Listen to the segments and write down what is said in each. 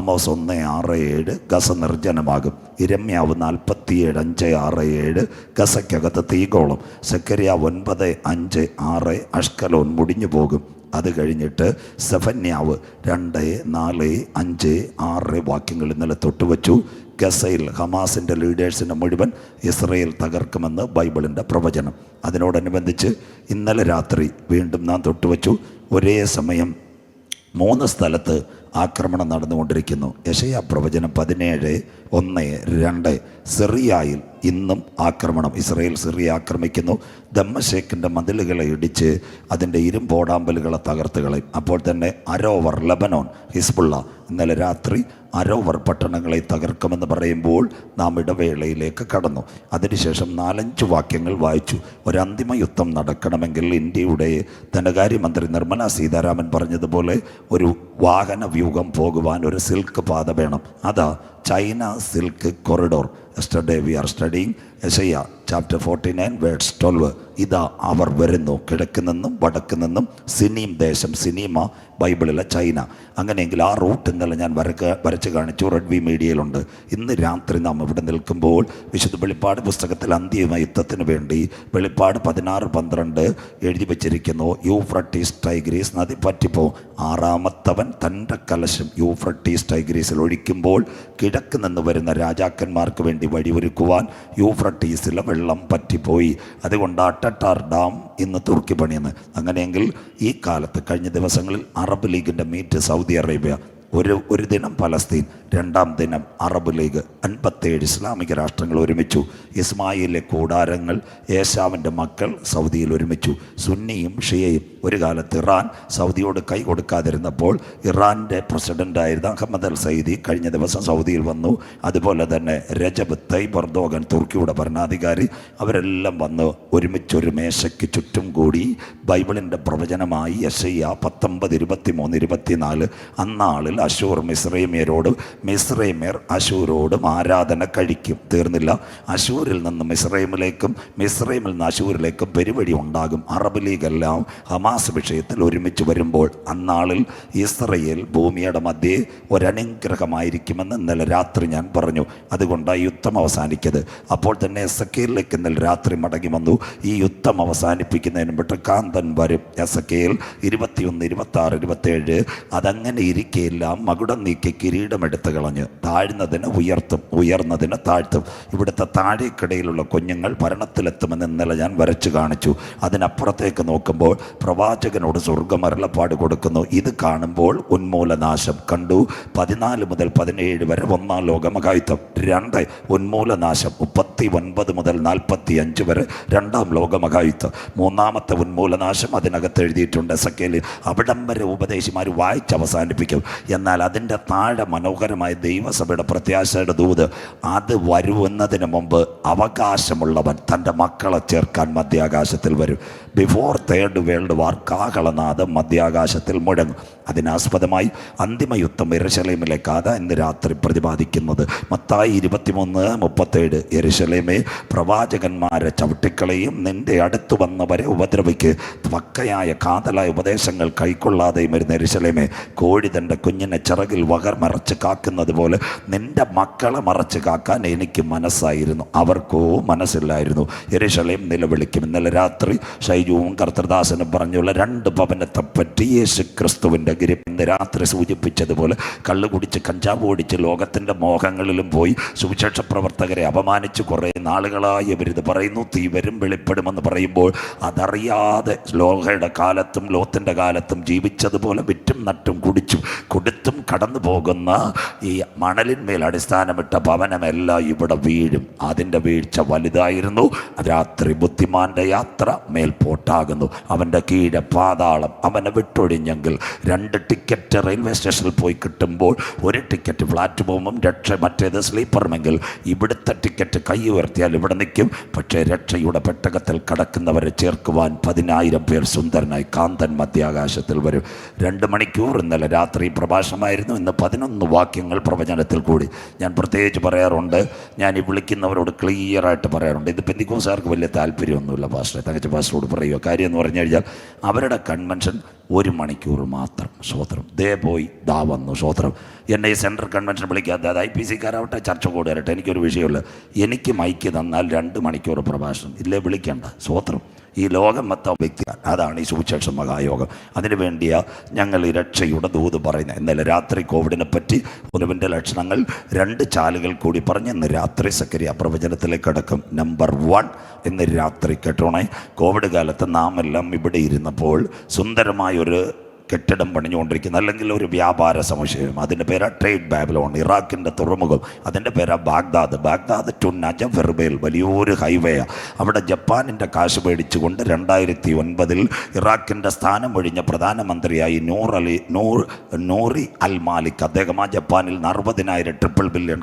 Amos 1:6-7 Gaza നിർജ്ജനമാകും. ഇരമ്യാവ് 47:5-6-7 ഗസയ്ക്കകത്ത് തീകോളം. സെക്കരിയാവ് 9:5-6 അഷ്കലോൻ മുടിഞ്ഞു പോകും. അത് കഴിഞ്ഞിട്ട് സെഫന്യാവ് 2:4-5-6 വാക്യങ്ങൾ ഇന്നലെ തൊട്ടുവച്ചു. ഗസയിൽ ഹമാസിൻ്റെ ലീഡേഴ്സിനെ മുഴുവൻ ഇസ്രയേൽ തകർക്കുമെന്ന് ബൈബിളിൻ്റെ പ്രവചനം. അതിനോടനുബന്ധിച്ച് ഇന്നലെ രാത്രി വീണ്ടും നാം തൊട്ടുവച്ചു. ഒരേ സമയം 3 സ്ഥലത്ത് ആക്രമണം നടന്നുകൊണ്ടിരിക്കുന്നു. യെശയ്യാ പ്രവചനം 17:1-2 സിറിയയിൽ ഇന്നും ആക്രമണം. Israel Syria ആക്രമിക്കുന്നു. ദമ്മശേക്കിൻ്റെ മതിലുകളെ ഇടിച്ച് അതിൻ്റെ ഇരുമ്പോടാമ്പലുകളെ തകർത്ത് കളയും. അപ്പോൾ തന്നെ അരോവർ, ലബനോൻ, ഹിസ്ബുള്ള ഇന്നലെ രാത്രി അരോവർ പട്ടണങ്ങളെ തകർക്കുമെന്ന് പറയുമ്പോൾ നാം ഇടവേളയിലേക്ക് കടന്നു. അതിനുശേഷം 4-5 വാക്യങ്ങൾ വായിച്ചു. ഒരു അന്തിമ യുദ്ധം നടക്കണമെങ്കിൽ ഇന്ത്യയുടെ ധനകാര്യമന്ത്രി നിർമ്മല സീതാരാമൻ പറഞ്ഞതുപോലെ ഒരു വാഹന വ്യൂഹം പോകുവാൻ ഒരു സിൽക്ക് പാത വേണം. അതാ China silk corridor. Yesterday we are studying Yeshayya chapter 49:12. ഇതാ അവർ വരുന്നു, കിഴക്ക് നിന്നും വടക്ക് നിന്നും സിനീം ദേശം. സിനീമ ബൈബിളിലെ ചൈന. അങ്ങനെയെങ്കിൽ ആ റൂട്ട് ഇന്നലെ ഞാൻ വരച്ച് കാണിച്ചു. റെഡ് വി മീഡിയയിലുണ്ട്. ഇന്ന് രാത്രി നാം ഇവിടെ നിൽക്കുമ്പോൾ വിശുദ്ധ വെളിപ്പാട് പുസ്തകത്തിൽ അന്തിമ യുദ്ധത്തിന് വേണ്ടി വെളിപ്പാട് 16:12 എഴുതി വച്ചിരിക്കുന്നു. യൂഫ്രട്ടീസ് ടൈഗ്രീസ് നദി പറ്റിപ്പോ 6-ാമത്തവൻ തൻ്റെ കലശം യൂഫ്രട്ടീസ് ടൈഗ്രീസിൽ ഒഴിക്കുമ്പോൾ കിഴക്ക് നിന്ന് വരുന്ന രാജാക്കന്മാർക്ക് വേണ്ടി വഴിയൊരുക്കുവാൻ യൂഫ്രട്ടീസിലെ വെള്ളം പറ്റിപ്പോയി. അതുകൊണ്ട് അട്ടട്ടാർ ഡാം ഇന്ന് തുർക്കി പണിയെന്ന്. അങ്ങനെയെങ്കിൽ ഈ കാലത്ത് കഴിഞ്ഞ ദിവസങ്ങളിൽ അറബ് ലീഗിൻ്റെ മീറ്റ് സൗദി അറേബ്യ, ഒരു ദിനം പലസ്തീൻ, 2-ാം ദിനം അറബ് ലീഗ്. 57 ഇസ്ലാമിക രാഷ്ട്രങ്ങൾ ഒരുമിച്ചു. ഇസ്മായിലെ കൂടാരങ്ങൾ, ഏശാവിൻ്റെ മക്കൾ സൗദിയിൽ ഒരുമിച്ചു. സുന്നിയും ഷിയയും. ഒരു കാലത്ത് ഇറാൻ സൗദിയോട് കൈ കൊടുക്കാതിരുന്നപ്പോൾ ഇറാൻ്റെ പ്രസിഡൻ്റായിരുന്ന അഹമ്മദ് അൽ സയ്യിദി കഴിഞ്ഞ ദിവസം സൗദിയിൽ വന്നു. അതുപോലെ തന്നെ രജബ് തയ്യിബ് എർദോഗൻ തുർക്കിയുടെ ഭരണാധികാരി, അവരെല്ലാം വന്ന് ഒരുമിച്ചൊരു മേശയ്ക്ക് ചുറ്റും കൂടി ബൈബിളിൻ്റെ പ്രവചനമായി യെശയ്യാ 19:23-24 അന്നാളിൽ അശൂർ മിസ്രൈമ്യരോട്, മിസ്രൈമ്യർ അശൂരോടും ആരാധന കഴിക്കും. തീർന്നില്ല. അശൂരിൽ നിന്ന് മിസ്രൈമിലേക്കും മിസ്രൈമിൽ നിന്ന് അശൂരിലേക്കും പെരുവഴി ഉണ്ടാകും. അറബ് ലീഗെല്ലാം ഹമാസ് വിഷയത്തിൽ ഒരുമിച്ച് വരുമ്പോൾ അന്നാളിൽ ഇസ്രയേൽ ഭൂമിയുടെ മധ്യേ ഒരനുഗ്രഹമായിരിക്കുമെന്ന് ഇന്നലെ രാത്രി ഞാൻ പറഞ്ഞു. അതുകൊണ്ടാണ് യുദ്ധം അവസാനിക്കത്. അപ്പോൾ തന്നെ എസക്കേലിലേക്ക് ഇന്നലെ രാത്രി മടങ്ങി വന്നു. ഈ യുദ്ധം അവസാനിപ്പിക്കുന്നതിന് മുമ്പ് കാന്തൻ വരും. എസക്കേൽ 21, 26, 27. അതങ്ങനെ ഇരിക്കയില്ല. മകുടം നീക്കി കിരീടമെടുത്ത് കളഞ്ഞ് താഴ്ന്നതിന് ഉയർത്തും, ഉയർന്നതിന് താഴ്ത്തും. ഇവിടുത്തെ താഴേക്കിടയിലുള്ള കുഞ്ഞുങ്ങൾ ഭരണത്തിലെത്തുമെന്ന് ഇന്നലെ ഞാൻ വരച്ചു കാണിച്ചു. അതിനപ്പുറത്തേക്ക് നോക്കുമ്പോൾ പ്രവാചകനോട് സ്വർഗം അരുളപ്പാട് കൊടുക്കുന്നു. ഇത് കാണുമ്പോൾ ഉന്മൂലനാശം കണ്ടു. 14 മുതൽ 17 വരെ 1-ാം ലോകമഹായുദ്ധം. 2 ഉന്മൂലനാശം 39 മുതൽ 45 വരെ 2-ാം ലോകമഹായുദ്ധം. 3-ാമത്തെ ഉന്മൂലനാശം അതിനകത്ത് എഴുതിയിട്ടുണ്ട് എസക്കേലിൽ. അവിടം വരെ ഉപദേശിമാർ വായിച്ച് അവസാനിപ്പിക്കും. എന്നാൽ അതിൻ്റെ താഴെ മനോഹരമായ ദൈവസഭയുടെ പ്രത്യാശയുടെ ദൂത്, അത് വരുന്നതിന് മുമ്പ് അവകാശമുള്ളവൻ തൻ്റെ മക്കളെ ചേർക്കാൻ മധ്യാകാശത്തിൽ വരും. ബിഫോർ 3rd വേൾഡ് വാർ കാഹളനാദം മധ്യാകാശത്തിൽ മുഴങ്ങും. അതിനാസ്പദമായി അന്തിമയുദ്ധം യെരുശലേമിലേക്ക് അതാ ഇന്ന് രാത്രി പ്രതിപാദിക്കുന്നത്. മത്തായി 23:37 യെരുശലേമേ, പ്രവാചകന്മാരെ ചവിട്ടിക്കളയും, നിന്റെ അടുത്ത് വന്നവരെ ഉപദ്രവിക്ക്. പക്കയായ കാതലായ ഉപദേശങ്ങൾ കൈക്കൊള്ളാതെയും വരുന്ന യെരുശലേമേ, കോഴി തൻ്റെ കുഞ്ഞിനെ ചിറകിൽ മറച്ച് കാക്കുന്നത് പോലെ നിന്റെ മക്കളെ മറച്ച് കാക്കാൻ എനിക്ക് മനസ്സായിരുന്നു, അവർക്കോ മനസ്സില്ലായിരുന്നു. യെരുശലേം നിലവിളിക്കും. ഇന്നലെ രാത്രി ഷൈജുവും കർത്തൃദാസനും പറഞ്ഞുള്ള 2 ഭവനത്തെപ്പറ്റി യേശു ക്രിസ്തുവിൻ്റെ ഗിരി ഇന്ന് രാത്രി സൂചിപ്പിച്ചതുപോലെ കള്ളു കുടിച്ച് കഞ്ചാവ് ഓടിച്ച് ലോകത്തിൻ്റെ മോഹങ്ങളിലും പോയി സുവിശേഷ പ്രവർത്തകരെ അപമാനിച്ച് കുറേ നാളുകളായി ഇവരിത് പറയുന്നു. തീ വരും, വെളിപ്പെടുമെന്ന് പറയുമ്പോൾ അതറിയാതെ ലോഹയുടെ കാലത്തും ലോത്തിൻ്റെ കാലത്തും ജീവിച്ചതുപോലെ വിറ്റും നട്ടും കുടിച്ചും കൊടുത്തും കടന്നു പോകുന്ന ഈ മണലിന്മേൽ അടിസ്ഥാനമിട്ട ഭവനമെല്ലാം ഇവിടെ വീഴും. അതിൻ്റെ വീഴ്ച വലുതായിരുന്നു. രാത്രി ബുദ്ധിമാന്റെ യാത്ര മേൽപോട്ടാകുന്നു. അവൻ്റെ കീഴെ പാതാളം. അവനെ വിട്ടൊഴിഞ്ഞെങ്കിൽ 2 ടിക്കറ്റ് റെയിൽവേ സ്റ്റേഷനിൽ പോയി കിട്ടുമ്പോൾ 1 ടിക്കറ്റ് പ്ലാറ്റ്ഫോമും മറ്റേത് സ്ലീപ്പറുമെങ്കിൽ ഇവിടുത്തെ ടിക്കറ്റ് കൈ ഉയർത്തിയാൽ ഇവിടെ നിൽക്കും. പക്ഷേ രക്ഷയുടെ പെട്ടകത്തിൽ കടക്കുന്നവരെ ചേർക്കുവാൻ 10,000 പേർ സുന്ദരനായി കാന്തൻ മധ്യാകാശത്തിൽ വരും. 2 മണിക്കൂർ ഇന്നലെ രാത്രി പ്രഭാഷണം പ്രഭാഷണമായിരുന്നു. ഇന്ന് 11 വാക്യങ്ങൾ പ്രവചനത്തിൽ കൂടി. ഞാൻ പ്രത്യേകിച്ച് പറയാറുണ്ട്, ഞാൻ ഈ വിളിക്കുന്നവരോട് ക്ലിയറായിട്ട് പറയാറുണ്ട്, ഇത് പെന്തിക്കോസ്തുകാർക്ക് വലിയ താല്പര്യമൊന്നുമില്ല പാസ്റ്ററെ. തങ്കച്ച പാസ്റ്ററോട് പറയുക. കാര്യം എന്ന് പറഞ്ഞു കഴിഞ്ഞാൽ അവരുടെ കൺവെൻഷൻ 1 മണിക്കൂർ മാത്രം. സ്വോത്രം. ദേ പോയി ദാ വന്നു. സ്വോത്രം. എന്നെ ഈ സെൻട്രൽ കൺവെൻഷൻ വിളിക്കാത്ത അത് IPC-കാരാവട്ടെ ചർച്ച കൂടുകയാവട്ടെ, എനിക്കൊരു വിഷയമില്ല. എനിക്ക് മൈക്ക് തന്നാൽ 2 മണിക്കൂർ പ്രഭാഷണം ഇല്ലേ വിളിക്കേണ്ട. സ്വോത്രം. ഈ ലോകം മൊത്തം വ്യക്തി, അതാണ് ഈ സുവിശേഷ മഹായോഗം. അതിനു വേണ്ടിയാ ഞങ്ങൾ ഈ രക്ഷയുടെ ദൂത് പറയുന്നത്. ഇന്നലെ രാത്രി കോവിഡിനെ പറ്റി ഒരുവിൻ്റെ ലക്ഷണങ്ങൾ 2 ചാലുകൾ കൂടി പറഞ്ഞ് ഇന്ന് രാത്രി സക്കരിയ പ്രവചനത്തിലേക്ക് അടക്കം. നമ്പർ 1, ഇന്ന് രാത്രി കേട്ടോണേ. കോവിഡ് കാലത്ത് നാം എല്ലാം ഇവിടെ ഇരുന്നപ്പോൾ സുന്ദരമായൊരു കെട്ടിടം പണിഞ്ഞുകൊണ്ടിരിക്കുന്ന, അല്ലെങ്കിൽ ഒരു വ്യാപാര സമുച്ചയം, അതിൻ്റെ പേരാ ട്രേഡ് ബാബിലോൺ. ഇറാഖിൻ്റെ തുറമുഖം, അതിൻ്റെ പേരാ ബാഗ്ദാദ് ടു നജഫ് എർബേൽ, വലിയൊരു ഹൈവേയാണ്. അവിടെ ജപ്പാനിൻ്റെ കാശ് മേടിച്ചുകൊണ്ട് 2009 ഇറാഖിൻ്റെ സ്ഥാനം ഒഴിഞ്ഞ പ്രധാനമന്ത്രിയായി നൂറി അൽ മാലിക്, അദ്ദേഹം ആ ജപ്പാനിൽ 60,000 $1 ബില്യൺ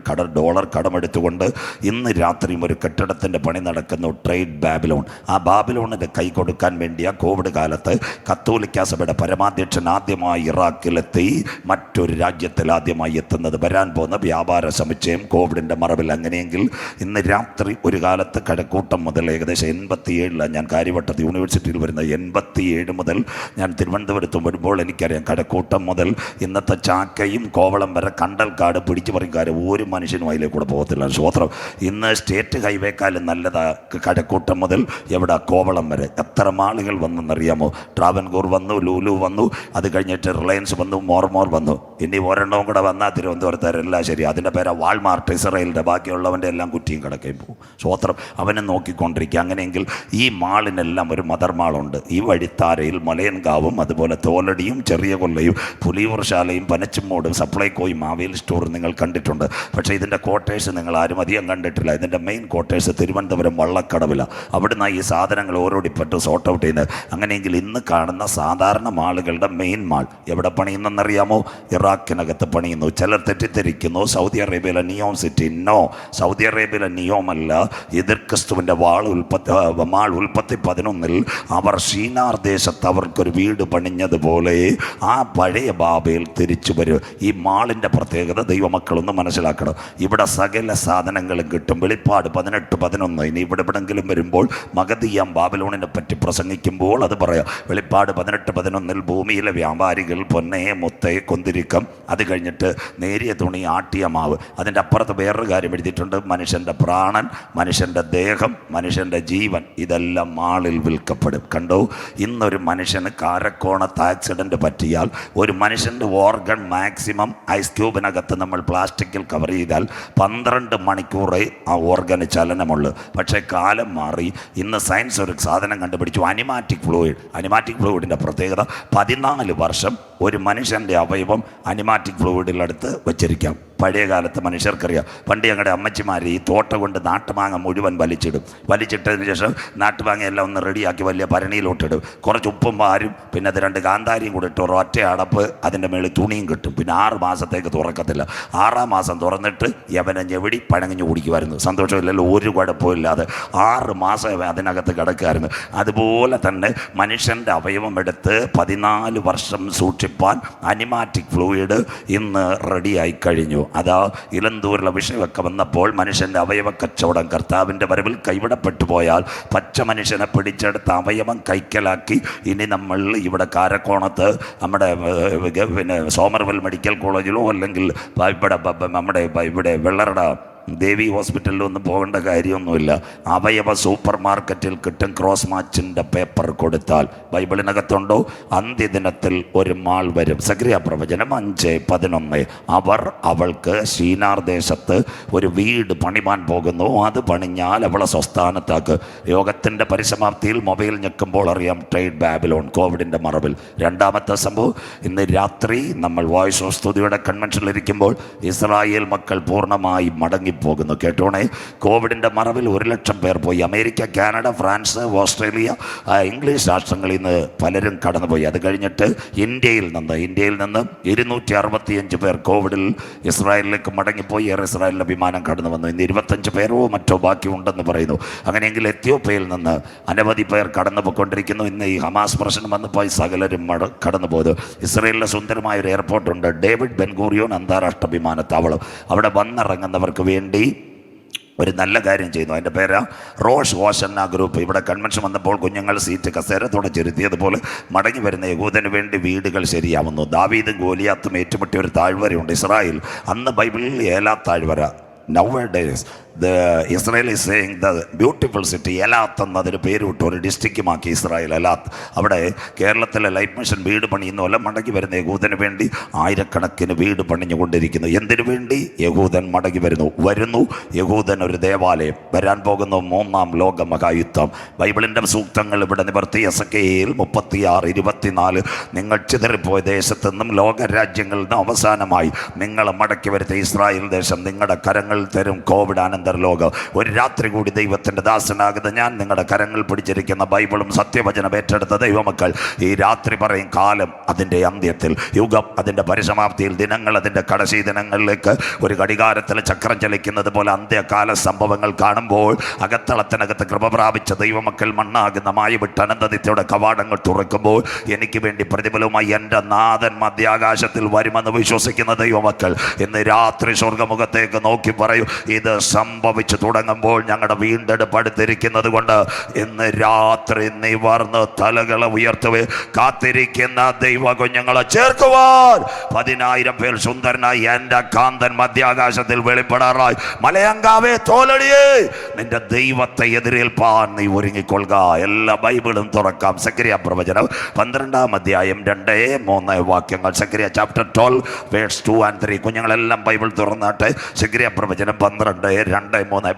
കടമെടുത്തുകൊണ്ട് ഇന്ന് രാത്രിയും ഒരു കെട്ടിടത്തിൻ്റെ പണി നടക്കുന്നു, ട്രേഡ് ബാബിലോൺ. ആ ബാബിലോണിൻ്റെ കൈ കൊടുക്കാൻ വേണ്ടിയ കോവിഡ് കാലത്ത് കത്തോലിക്ക സഭയുടെ പരമാധ്യക്ഷൻ ആദ്യമായി ഇറാഖിലെത്തി, മറ്റൊരു രാജ്യത്തിൽ ആദ്യമായി എത്തുന്നത്. വരാൻ പോകുന്ന വ്യാപാര സമുച്ചയം കോവിഡിൻ്റെ മറവിൽ. അങ്ങനെയെങ്കിൽ ഇന്ന് രാത്രി ഒരു കാലത്ത് കഴക്കൂട്ടം മുതൽ ഏകദേശം 87 ഞാൻ കാര്യവട്ടത്ത് യൂണിവേഴ്സിറ്റിയിൽ വരുന്നത് 87 മുതൽ ഞാൻ തിരുവനന്തപുരത്ത് വരുമ്പോൾ എനിക്കറിയാം, കഴക്കൂട്ടം മുതൽ ഇന്നത്തെ ചാക്കയും കോവളം വരെ കണ്ടൽക്കാട് പിടിച്ചു പറിക്കാരും ഒരു മനുഷ്യനും അതിലേക്കൂടെ പോകത്തില്ല. സ്വോത്രം. ഇന്ന് സ്റ്റേറ്റ് ഹൈവേക്കാലും നല്ലതാ കഴക്കൂട്ടം മുതൽ എവിടെ കോവളം വരെ. എത്ര ആളുകൾ വന്നെന്നറിയാമോ? ട്രാവൻകൂർ വന്നു, ലൂലു വന്നു, അത് കഴിഞ്ഞിട്ട് റിലയൻസ് വന്നു, മോർമോർ വന്നു. ഇനി ഒരെണ്ണവും കൂടെ വന്നാൽ തിരുവനന്തപുരത്തുകാരെല്ലാം ശരി. അതിൻ്റെ പേരാ വാൾമാർട്ട്, ഇസ്രയേലിൻ്റെ. ബാക്കിയുള്ളവൻ്റെ എല്ലാം കുറ്റിയും കിടക്കുകയും പോകും. സ്വോത്രം. അവനെ നോക്കിക്കൊണ്ടിരിക്കുക. അങ്ങനെയെങ്കിൽ ഈ മാളിനെല്ലാം ഒരു മദർ മാളുണ്ട്. ഈ വഴിത്താരയിൽ മലയൻകാവും അതുപോലെ തോലടിയും ചെറിയ കൊല്ലയും പുലിയൂർശാലയും പനച്ചുമൂടും സപ്ലൈകോയും മാവേലി സ്റ്റോറും നിങ്ങൾ കണ്ടിട്ടുണ്ട്. പക്ഷേ ഇതിൻ്റെ ക്വാർട്ടേഴ്സ് നിങ്ങൾ ആരും അധികം കണ്ടിട്ടില്ല. ഇതിൻ്റെ മെയിൻ ക്വാർട്ടേഴ്സ് തിരുവനന്തപുരം വള്ളക്കടവിലാണ്. അവിടുന്ന് ഈ സാധനങ്ങൾ ഓരോടിപ്പെട്ട് സോർട്ട് ഔട്ട് ചെയ്യുന്നത്. അങ്ങനെയെങ്കിൽ ഇന്ന് കാണുന്ന സാധാരണ മാളുകളുടെ മെയിൻ മാൾ എവിടെ പണിയുന്നറിയാമോ? ഇറാഖിനകത്ത് പണിയുന്നു. ചിലർ തെറ്റിദ്ധരിക്കുന്നു സൗദി അറേബ്യയിലെ നിയോം സിറ്റി. നോ, സൗദി അറേബ്യയിലെ നിയോമല്ല. എതിർ ക്രിസ്തുവിൻ്റെ മാൾ ഉൽപ്പത്തി 11 അവർ ഷീനാർ ദേശത്ത് അവർക്കൊരു വീട് പണിഞ്ഞതുപോലെ ആ പഴയ ബാബയിൽ തിരിച്ചു വരും. ഈ മാളിൻ്റെ പ്രത്യേകത ദൈവമക്കളൊന്ന് മനസ്സിലാക്കണം. ഇവിടെ സകല സാധനങ്ങളും കിട്ടും. വെളിപ്പാട് 18:11. ഇനി ഇവിടെ എവിടെങ്കിലും വരുമ്പോൾ മഗദിയാം ബാബിലോണിനെ പറ്റി പ്രസംഗിക്കുമ്പോൾ അത് പറയാം. വെളിപ്പാട് 18:11 ഭൂമിയിലെ വ്യാപാരികൾ പൊന്നെ മുത്തേ കൊന്തിരിക്കം, അത് കഴിഞ്ഞിട്ട് നേരിയ തുണി ആട്ടിയ മാവ്. അതിൻ്റെ അപ്പുറത്ത് വേറൊരു കാര്യം എഴുതിയിട്ടുണ്ട്, മനുഷ്യൻ്റെ പ്രാണൻ, മനുഷ്യൻ്റെ ദേഹം, മനുഷ്യൻ്റെ ജീവൻ, ഇതെല്ലാം മാളിൽ വിൽക്കപ്പെടും. കണ്ടോ? ഇന്നൊരു മനുഷ്യന് കാരക്കോണത്ത് ആക്സിഡൻറ്റ് പറ്റിയാൽ ഒരു മനുഷ്യൻ്റെ ഓർഗൺ മാക്സിമം ഐസ് ക്യൂബിനകത്ത് നമ്മൾ പ്ലാസ്റ്റിക്കിൽ കവർ ചെയ്താൽ 12 മണിക്കൂറേ ആ ഓർഗന് ചലനമുള്ളൂ. പക്ഷേ കാലം മാറി. ഇന്ന് സയൻസ് ഒരു സാധനം കണ്ടുപിടിച്ചു, അനിമാറ്റിക് ഫ്ലൂയിഡിൻ്റെ പ്രത്യേകത 14 വർഷം ഒരു മനുഷ്യൻ്റെ അവയവം അനിമാറ്റിക് ഫ്ലൂയിഡിലടുത്ത് വച്ചിരിക്കാം. പഴയ കാലത്ത് മനുഷ്യർക്കറിയാം. പണ്ട് ഞങ്ങളുടെ അമ്മച്ചിമാർ ഈ തോട്ട കൊണ്ട് നാട്ടുമാങ്ങ മുഴുവൻ വലിച്ചിട്ടതിന് ശേഷം നാട്ടുമാങ്ങയെല്ലാം ഒന്ന് റെഡിയാക്കി വലിയ ഭരണിയിലോട്ടിടും. കുറച്ച് ഉപ്പും പാരും, പിന്നെ അത് 2 കാന്താരിയും കൂടി ഇട്ട് ഒറ്റ അടപ്പ്, അതിൻ്റെ മേളിൽ തുണിയും കിട്ടും. പിന്നെ 6 മാസത്തേക്ക് തുറക്കത്തില്ല. 6-ാം മാസം തുറന്നിട്ട് യവനെ ഞെവിടി പഴങ്ങഞ്ഞു കുടിക്കുമായിരുന്നു. സന്തോഷമില്ലല്ലോ, ഒരു കുഴപ്പമില്ലാതെ 6 മാസം അതിനകത്ത് കിടക്കുമായിരുന്നു. അതുപോലെ തന്നെ മനുഷ്യൻ്റെ അവയവം എടുത്ത് 14 വർഷം സൂക്ഷിപ്പാൻ അനിമാറ്റിക് ഫ്ലൂയിഡ് ഇന്ന് റെഡിയായി കഴിഞ്ഞു. അതാ ഇലന്തൂരിലെ വിഷയമൊക്കെ വന്നപ്പോൾ മനുഷ്യൻ്റെ അവയവ കച്ചവടം കർത്താവിൻ്റെ വരവിൽ കൈവിടപ്പെട്ടു പോയാൽ പച്ച മനുഷ്യനെ പിടിച്ചെടുത്ത് അവയവം കൈക്കലാക്കി ഇനി നമ്മൾ ഇവിടെ കാരക്കോണത്ത് നമ്മുടെ പിന്നെ സോമർവെൽ മെഡിക്കൽ കോളേജിലോ അല്ലെങ്കിൽ ഇവിടെ വെള്ളറട ദേവി ഹോസ്പിറ്റലിലൊന്നും പോകേണ്ട കാര്യമൊന്നുമില്ല. അവയവ സൂപ്പർ മാർക്കറ്റിൽ കിട്ടും. ക്രോസ് മാച്ചിൻ്റെ പേപ്പർ കൊടുത്താൽ. ബൈബിളിനകത്തുണ്ടോ? അന്ത്യദിനത്തിൽ ഒരു മാൾ വരും. സക്രിയ പ്രവചനം 5:11. അവർ അവൾക്ക് ഷീനാർ ദേശത്ത് ഒരു വീട് പണിമാൻ പോകുന്നു. അത് പണിഞ്ഞാൽ അവളെ സ്വസ്ഥാനത്താക്ക്. യോഗത്തിൻ്റെ പരിസമാപ്തിയിൽ മൊബൈൽ ഞെക്കുമ്പോൾ അറിയാം ട്രേഡ് ബാബിലോൺ കോവിഡിൻ്റെ മറവിൽ. രണ്ടാമത്തെ സംഭവം, ഇന്ന് രാത്രി നമ്മൾ വോയിസ് ഓഫ് സ്തുതിയുടെ കൺവെൻഷനിലിരിക്കുമ്പോൾ ഇസ്രായേൽ മക്കൾ പൂർണ്ണമായി മടങ്ങി മടങ്ങിപ്പോകുന്നു. കേട്ടോണേ, കോവിഡിൻ്റെ മറവിൽ 1,00,000 പേർ പോയി. America, Canada, France, Australia, English രാഷ്ട്രങ്ങളിൽ നിന്ന് പലരും കടന്നുപോയി. അത് കഴിഞ്ഞിട്ട് ഇന്ത്യയിൽ നിന്ന് 265 പേർ കോവിഡിൽ ഇസ്രായേലിലേക്ക് മടങ്ങിപ്പോയി. ഇസ്രായേലിൻ്റെ വിമാനം കടന്നു വന്നു. ഇന്ന് 25 പേരോ മറ്റോ ബാക്കി ഉണ്ടെന്ന് പറയുന്നു. അങ്ങനെയെങ്കിൽ എത്യോപ്യയിൽ നിന്ന് അനവധി പേർ കടന്നു പോയിക്കൊണ്ടിരിക്കുന്നു. ഇന്ന് ഈ ഹമാസ് പ്രശ്നം വന്നപ്പോൾ സകലരും കടന്നു പോയത്. ഇസ്രായേലിലെ സുന്ദരമായ ഒരു എയർപോർട്ടുണ്ട്, ഡേവിഡ് ബെൻഗൂറിയോൻ അന്താരാഷ്ട്ര വിമാനത്താവളം. അവിടെ വന്നിറങ്ങുന്നവർക്ക് വേണ്ടി ഒരു നല്ല കാര്യം ചെയ്യുന്നു. അതിൻ്റെ പേര് റോഷ് ഹോഷന്ന ഗ്രൂപ്പ്. ഇവിടെ കൺവെൻഷൻ വന്നപ്പോൾ കുഞ്ഞുങ്ങൾ സീറ്റ് കസേര തുടച്ചിരുത്തിയതുപോലെ മടങ്ങി വരുന്ന യഹൂദന് വേണ്ടി വീടുകൾ ശരിയാവുന്നു. ദാവീദും ഗോലിയാത്തും ഏറ്റുമുട്ടിയ ഒരു താഴ്വരയുണ്ട് ഇസ്രായേൽ. അന്ന് ബൈബിളിൽ ഏലാ താഴ്വര. Nowadays Israel is saying the beautiful city എലാത്ത് എന്നതിന് പേര് വിട്ടു, ഒരു ഡിസ്ട്രിക്റ്റുമാക്കി ഇസ്രായേൽ എലാത്ത്. അവിടെ കേരളത്തിലെ ലൈഫ് മിഷൻ വീട് പണിയുന്ന പോലെ മടങ്ങി വരുന്ന യഹൂദന് വേണ്ടി ആയിരക്കണക്കിന് വീട് പണിഞ്ഞുകൊണ്ടിരിക്കുന്നു. എന്തിനു വേണ്ടി? യഹൂദൻ മടങ്ങി വരുന്നു. യഹൂദൻ ഒരു ദേവാലയം. വരാൻ പോകുന്നു 3-ാം ലോക മഹായുദ്ധം. ബൈബിളിൻ്റെ സൂക്തങ്ങൾ ഇവിടെ നിവർത്തി. എസെക്കിയേൽ 36:24 നിങ്ങൾ ചിതറിപ്പോയ ദേശത്തു നിന്നും ലോകരാജ്യങ്ങളിൽ നിന്നും അവസാനമായി നിങ്ങൾ മടക്കി വരുത്തിയ ഇസ്രായേൽ ദേശം നിങ്ങളുടെ കരങ്ങൾ തരും. കോവിഡ് അനന്തരലോകം. ഒരു രാത്രി കൂടി ദൈവത്തിൻ്റെ ദാസനാകുന്ന ഞാൻ നിങ്ങളുടെ കരങ്ങൾ പിടിച്ചിരിക്കുന്ന ബൈബിളും സത്യവചനം ഏറ്റെടുത്ത ദൈവമക്കൾ ഈ രാത്രി പറയും, കാലം അതിൻ്റെ അന്ത്യത്തിൽ, യുഗം അതിൻ്റെ പരിസമാപ്തിയിൽ, ദിനങ്ങൾ അതിൻ്റെ കടശി ദിനങ്ങളിലേക്ക് ഒരു ഘടികാരത്തിൽ ചക്രം ചലിക്കുന്നത് പോലെ അന്ത്യകാല സംഭവങ്ങൾ കാണുമ്പോൾ അകത്തളത്തിനകത്ത് കൃപ പ്രാപിച്ച ദൈവമക്കൾ മണ്ണാകുന്ന മായി വിട്ട് അനന്തനിത്യയുടെ കവാടങ്ങൾ തുറക്കുമ്പോൾ എനിക്ക് വേണ്ടി പ്രതിഫലവുമായി എൻ്റെ നാഥൻ മധ്യാകാശത്തിൽ വരുമെന്ന് വിശ്വസിക്കുന്ന ദൈവമക്കൾ ഇന്ന് രാത്രി സ്വർഗ്ഗമുഖത്തേക്ക് നോക്കി പറയൂ, ഇത് സംഭവിച്ചു തുടങ്ങുമ്പോൾ ഞങ്ങളുടെ വീണ്ടെടുപ്പ് അടുത്തിരിക്കുന്നത് കൊണ്ട് ഇന്ന് രാത്രി നിവർന്ന് തലകളെ ഉയർത്തുവേ. കാത്തിരിക്കുന്ന ദൈവ കുഞ്ഞുങ്ങളെ ചേർക്കുവാൻ 10,000 പേർ സുന്ദരനായി എൻ്റെ കാന്തൻ മധ്യാകാശത്തിൽ വെളിപ്പെടാറായി. മലയങ്കാവേ തോലടിയേ, നിന്റെ ദൈവത്തെ എതിരേൽപ്പാൻ നീ ഒരുങ്ങിക്കൊള്ളുക. എല്ലാ ബൈബിളും തുറക്കാം. സെക്കരിയ പ്രവചനം 12-ാം അധ്യായം 2-3 വാക്യങ്ങൾ. Zechariah chapter 12 verse 2 and 3. കുഞ്ഞുങ്ങളെല്ലാം ബൈബിൾ തുറന്നാട്ടെ. സെക്കരിയ പ്രവചനം 12:2-3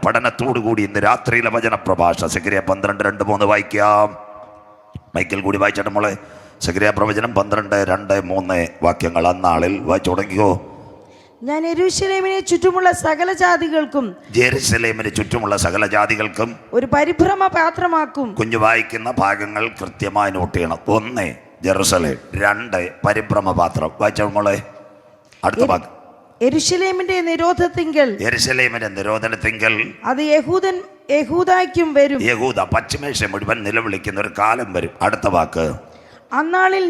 പഠനത്തോടു കൂടി ഇന്ന് രാത്രിയിലെ വചന പ്രഭാഷ. സെക്കരിയ 12:2-3 വായിക്കാം. മൈക്കിൽ കൂടി വായിച്ചാട്ടെ മോളെ. സെക്കരിയ പ്രവചനം 12:2-3 വാക്യങ്ങൾ. അന്നാളിൽ വായിച്ചു തുടങ്ങിയോ. ഞാൻ യെരൂശലേമിനെ ചുറ്റുമുള്ള സകല ജാതികൾക്കും ഒരു പരിഭ്രമ പാത്രമാക്കും. കുഞ്ഞു വായിക്കുന്ന ഭാഗങ്ങൾ കൃത്യമായി നോട്ട് ചെയ്യണം. 1 ജെറുസലേം, 2 പരിഭ്രമ പാത്രം. വായിച്ച മോളെ അടുത്ത ഭാഗം. യെരൂശലേമിന്റെ നിരോധനത്തിങ്കൽ അത് യഹൂദയ്ക്കും വരും. യഹൂദ പശ്ചിമേഷ്യ മുഴുവൻ നിലവിളിക്കുന്ന ഒരു കാലം വരും. അടുത്ത വാക്ക്. അന്നാളിൽ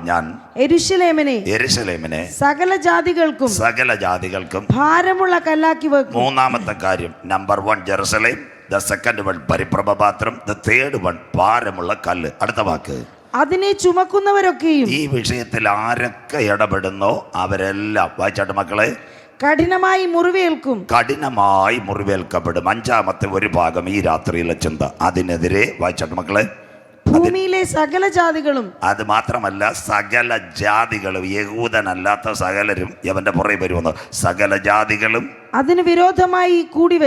ഞാൻ യെരൂശലേമിനെ സകല ജാതികൾക്കും ഭാരമുള്ള കല്ലാക്കി വെക്കും. 3-ാമത്തെ കാര്യം, number 1 Jerusalem, the second one പരിഭ്രമ പാത്രം, ദ തേർഡ് വൺ ഭാരമുള്ള കല്ല്. അടുത്ത വാക്ക്. അതിനെ ചുമക്കുന്നവരൊക്കെയും. ഈ വിഷയത്തിൽ ആരൊക്കെ ഇടപെടുന്നോ അവരെല്ലാം വായിച്ചാട്ട് മക്കളെ കഠിനമായി മുറിവേൽക്കപ്പെടും. 5-ാമത്തെ ഒരു ഭാഗം ഈ രാത്രിയിലെ ചിന്ത. അതിനെതിരെ വായിച്ചാട്ട് മക്കളെ ഭൂമിയിലെ സകല ജാതികളും. അത് മാത്രമല്ല സകല ജാതികളും, യഹൂദനല്ലാത്ത സകലരും യവന്റെ പുറകെ വരുമെന്ന്. സകല ജാതികളും അതിന് വിരോധമായി കൂടി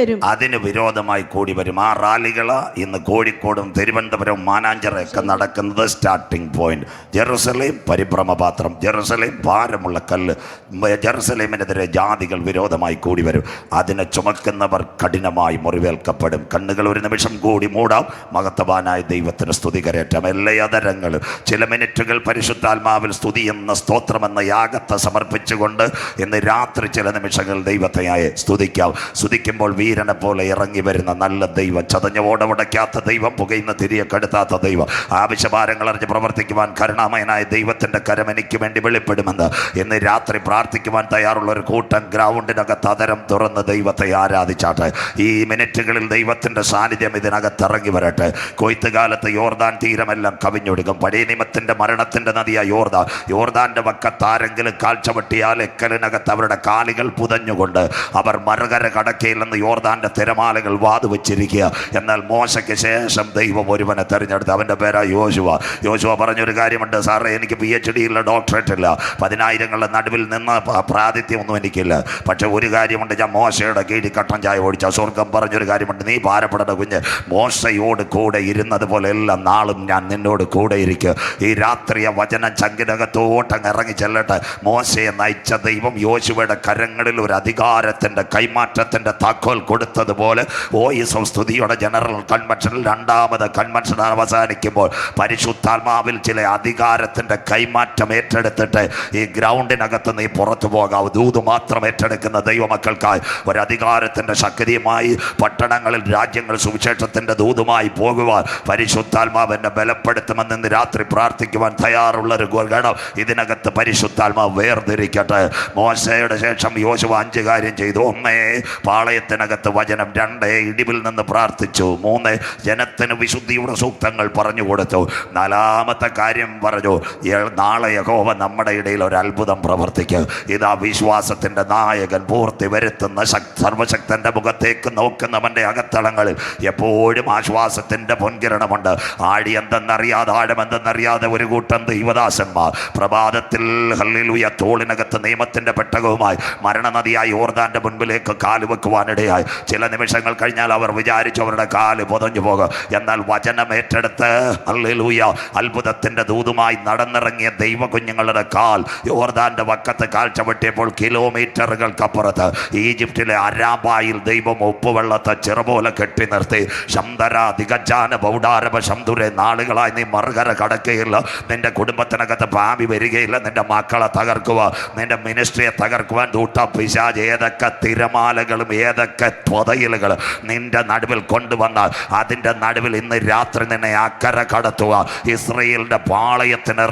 വരും. ആ റാലികള് ഇന്ന് കോഴിക്കോടും തിരുവനന്തപുരവും മാനാഞ്ചിറയൊക്കെ നടക്കുന്നത്. സ്റ്റാർട്ടിംഗ് പോയിന്റ് ജെറുസലേം പരിഭ്രമപാത്രം, ജെറുസലേം ഭാരമുള്ള കല്ല്. ജെറുസലേമിനെതിരെ ജാതികൾ വിരോധമായി കൂടി വരും. അതിനെ ചുമക്കുന്നവർ കഠിനമായി മുറിവേൽക്കപ്പെടും. കണ്ണുകൾ ഒരു നിമിഷം കൂടി മൂടാം. മഹത്വവാനായ ദൈവത്തിന് സ്തുതി കരയറ്റാം. എല്ലാ അതരങ്ങളും ചില മിനിറ്റുകൾ പരിശുദ്ധാത്മാവിൽ സ്തുതി എന്ന സ്തോത്രമെന്ന യാഗത്തെ സമർപ്പിച്ചുകൊണ്ട് ഇന്ന് രാത്രി ചില നിമിഷങ്ങൾ ദൈവത്തെയായി സ്തുതിക്കുമ്പോൾ വീരനെ പോലെ ഇറങ്ങി വരുന്ന നല്ല ദൈവം, ചതഞ്ഞ ഓടമുടയ്ക്കാത്ത ദൈവം, പുകയുന്ന തിരിയെ കെടുത്താത്ത ദൈവം, ആവശ്യഭാരങ്ങൾ അറിഞ്ഞ് പ്രവർത്തിക്കുവാൻ കരുണാമയനായ ദൈവത്തിന്റെ കരം എനിക്ക് വേണ്ടി വെളിപ്പെടുമെന്ന് ഇന്ന് രാത്രി പ്രാർത്ഥിക്കുവാൻ തയ്യാറുള്ള ഒരു കൂട്ടം ഗ്രൗണ്ടിനകത്ത് അതരം തുറന്ന് ദൈവത്തെ ആരാധിച്ചാട്ടെ. ഈ മിനിറ്റുകളിൽ ദൈവത്തിന്റെ സാന്നിധ്യം ഇതിനകത്ത് ഇറങ്ങി വരട്ടെ. കൊയ്ത്തുകാലത്ത് യോർദാൻ തീരമെല്ലാം കവിഞ്ഞൊടുക്കും. പഴയ നിയമത്തിന്റെ മരണത്തിന്റെ നദിയായ യോർദാന്റെ വക്കത്താരെങ്കിലും കാൽ ചവിട്ടിയാൽ എക്കലിനകത്ത് അവരുടെ കാലുകൾ പുതഞ്ഞുകൊണ്ട് അവർ മറുകര കടക്കയില്ലെന്ന് യോർദാന്റെ തിരമാലകൾ വാതുവെച്ചിരിക്കുക. എന്നാൽ മോശയ്ക്ക് ശേഷം ദൈവം ഒരുവനെ തെരഞ്ഞെടുത്ത്. അവൻ്റെ പേരാ യോശുവ പറഞ്ഞൊരു കാര്യമുണ്ട്, സാറേ എനിക്ക് PhD ഇല്ല, ഡോക്ടറേറ്റ് ഇല്ല, 10,000ങ്ങളുടെ നടുവിൽ നിന്ന് പ്രാതിഥ്യമൊന്നും എനിക്കില്ല, പക്ഷെ ഒരു കാര്യമുണ്ട്, ഞാൻ മോശയുടെ കീഴിൽ കട്ടൻ ചായ ഓടിച്ച സ്വർഗം പറഞ്ഞൊരു കാര്യമുണ്ട്, നീ ഭാരപ്പെടേണ്ട കുഞ്ഞ്, മോശയോട് കൂടെ ഇരുന്നത് പോലെ എല്ലാ നാളും ഞാൻ നിന്നോട് കൂടെ ഇരിക്കുക. ഈ രാത്രിയ വചനം ചങ്കിനകത്തോട്ടങ്ങ് ഇറങ്ങി ചെല്ലട്ടെ. മോശയെ നയിച്ച ദൈവം യോശുവയുടെ കരങ്ങളിൽ ഒരു അധികാരത്തിന് പ്രവാദത്തിൻ്റെ കൈമാറ്റത്തിൻ്റെ താക്കോൽ കൊടുത്തതുപോലെ OSM സ്തുതിയുടെ ജനറൽ കൺവെൻഷനിൽ രണ്ടാമത് കൺവെൻഷൻ അവസാനിക്കുമ്പോൾ പരിശുദ്ധാത്മാവിൽ ചില അധികാരത്തിൻ്റെ കൈമാറ്റം ഏറ്റെടുത്തിട്ട് ഈ ഗ്രൗണ്ടിനകത്ത് നീ പുറത്തു പോകാവൂ. ദൂത് മാത്രം ഏറ്റെടുക്കുന്ന ദൈവമക്കൾക്കായി ഒരധികാരത്തിൻ്റെ ശക്തിയുമായി പട്ടണങ്ങളിൽ രാജ്യങ്ങൾ സുവിശേഷത്തിൻ്റെ ദൂതുമായി പോകുവാൻ പരിശുദ്ധാത്മാവിനെ ബലപ്പെടുത്തുമെന്ന് ഇന്ന് രാത്രി പ്രാർത്ഥിക്കുവാൻ തയ്യാറുള്ളൊരു ഗണം ഇതിനകത്ത് പരിശുദ്ധാത്മാവ് വേർതിരിക്കട്ടെ. മോശയുടെ ശേഷം യോശുവ 5 കാര്യം ചെയ്തു. 1 പാളയത്തിനകത്ത് വചനം, 2 ഇടിവിൽ നിന്ന് പ്രാർത്ഥിച്ചു, 3 ജനത്തിന് വിശുദ്ധിയുടെ സൂക്തങ്ങൾ പറഞ്ഞു കൊടുത്തു, 4-ാമത്തെ കാര്യം പറഞ്ഞു, നാളെ യഹോവ നമ്മുടെ ഇടയിൽ ഒരു അത്ഭുതം പ്രവർത്തിക്കും. ഇതാ വിശ്വാസത്തിൻ്റെ നായകൻ പൂർത്തി വരുത്തുന്ന സർവശക്തൻ്റെ മുഖത്തേക്ക് നോക്കുന്നവൻ്റെ അകത്തളങ്ങളിൽ എപ്പോഴും ആശ്വാസത്തിൻ്റെ പൊൻകിരണമുണ്ട്. ആഴിയെന്തെന്നറിയാതെ ആഴമെന്തെന്നറിയാതെ ഒരു കൂട്ടം ദൈവദാസന്മാർ പ്രഭാതത്തിൽ ഹല്ലേലൂയ തോളിനകത്ത് നിയമത്തിൻ്റെ പെട്ടകവുമായി മരണനദിയായി യോർദാൻ്റെ മുൻപിലേക്ക് കാലുവെക്കുവാനിടയായി. ചില നിമിഷങ്ങൾ കഴിഞ്ഞാൽ അവർ വിചാരിച്ചു അവരുടെ കാല് പുതഞ്ഞു പോകും. എന്നാൽ വചനം ഏറ്റെടുത്ത് ഹല്ലേലൂയ അത്ഭുതത്തിൻ്റെ ദൂതുമായി നടന്നിറങ്ങിയ ദൈവ കുഞ്ഞുങ്ങളുടെ കാൽ യോർദാൻ്റെ വക്കത്ത് കാൽ ചവിട്ടിയപ്പോൾ കിലോമീറ്ററുകൾക്കപ്പുറത്ത് ഈജിപ്തിലെ അരാബായിൽ ദൈവം ഉപ്പുവെള്ളത്തെ ചെറുപോലെ കെട്ടി നിർത്തി. ശംദര ദിഗജാന ബൗഡാരവ ശംദുരെ, നാളുകളായി നീ മറുകര കടക്കുകയില്ല, നിന്റെ കുടുംബത്തിനകത്ത് ഭാവി വരികയില്ല, നിന്റെ മക്കളെ തകർക്കുക, നിന്റെ മിനിസ്ട്രിയെ തകർക്കുവാൻ ദൂട്ട പിശാച് ഏതൊക്കെ തിരമാലകളും ഏതൊക്കെ പൊതയിലുകൾ നിന്റെ നടുവിൽ കൊണ്ടുവന്നാൽ അതിൻ്റെ നടുവിൽ ഇന്ന് രാത്രി നിന്നെ അക്കര കടത്തുക. ഇസ്രയേലിൻ്റെ പാളയത്തിന്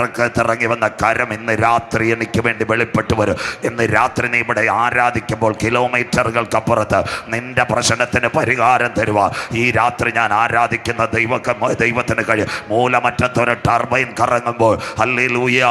ഇറങ്ങി വന്ന കരം ഇന്ന് രാത്രി എനിക്ക് വേണ്ടി വെളിപ്പെട്ടു വരും. ഇന്ന് രാത്രി നീ ഇവിടെ ആരാധിക്കുമ്പോൾ കിലോമീറ്ററുകൾക്കപ്പുറത്ത് നിന്റെ പ്രശ്നത്തിന് പരിഹാരം തരുക. ഈ രാത്രി ഞാൻ ആരാധിക്കുന്ന ദൈവത്തിന് കഴിയും. മൂലമറ്റത്തൊരു ടർബൈൻ കറങ്ങുമ്പോൾ ഹല്ലേലൂയ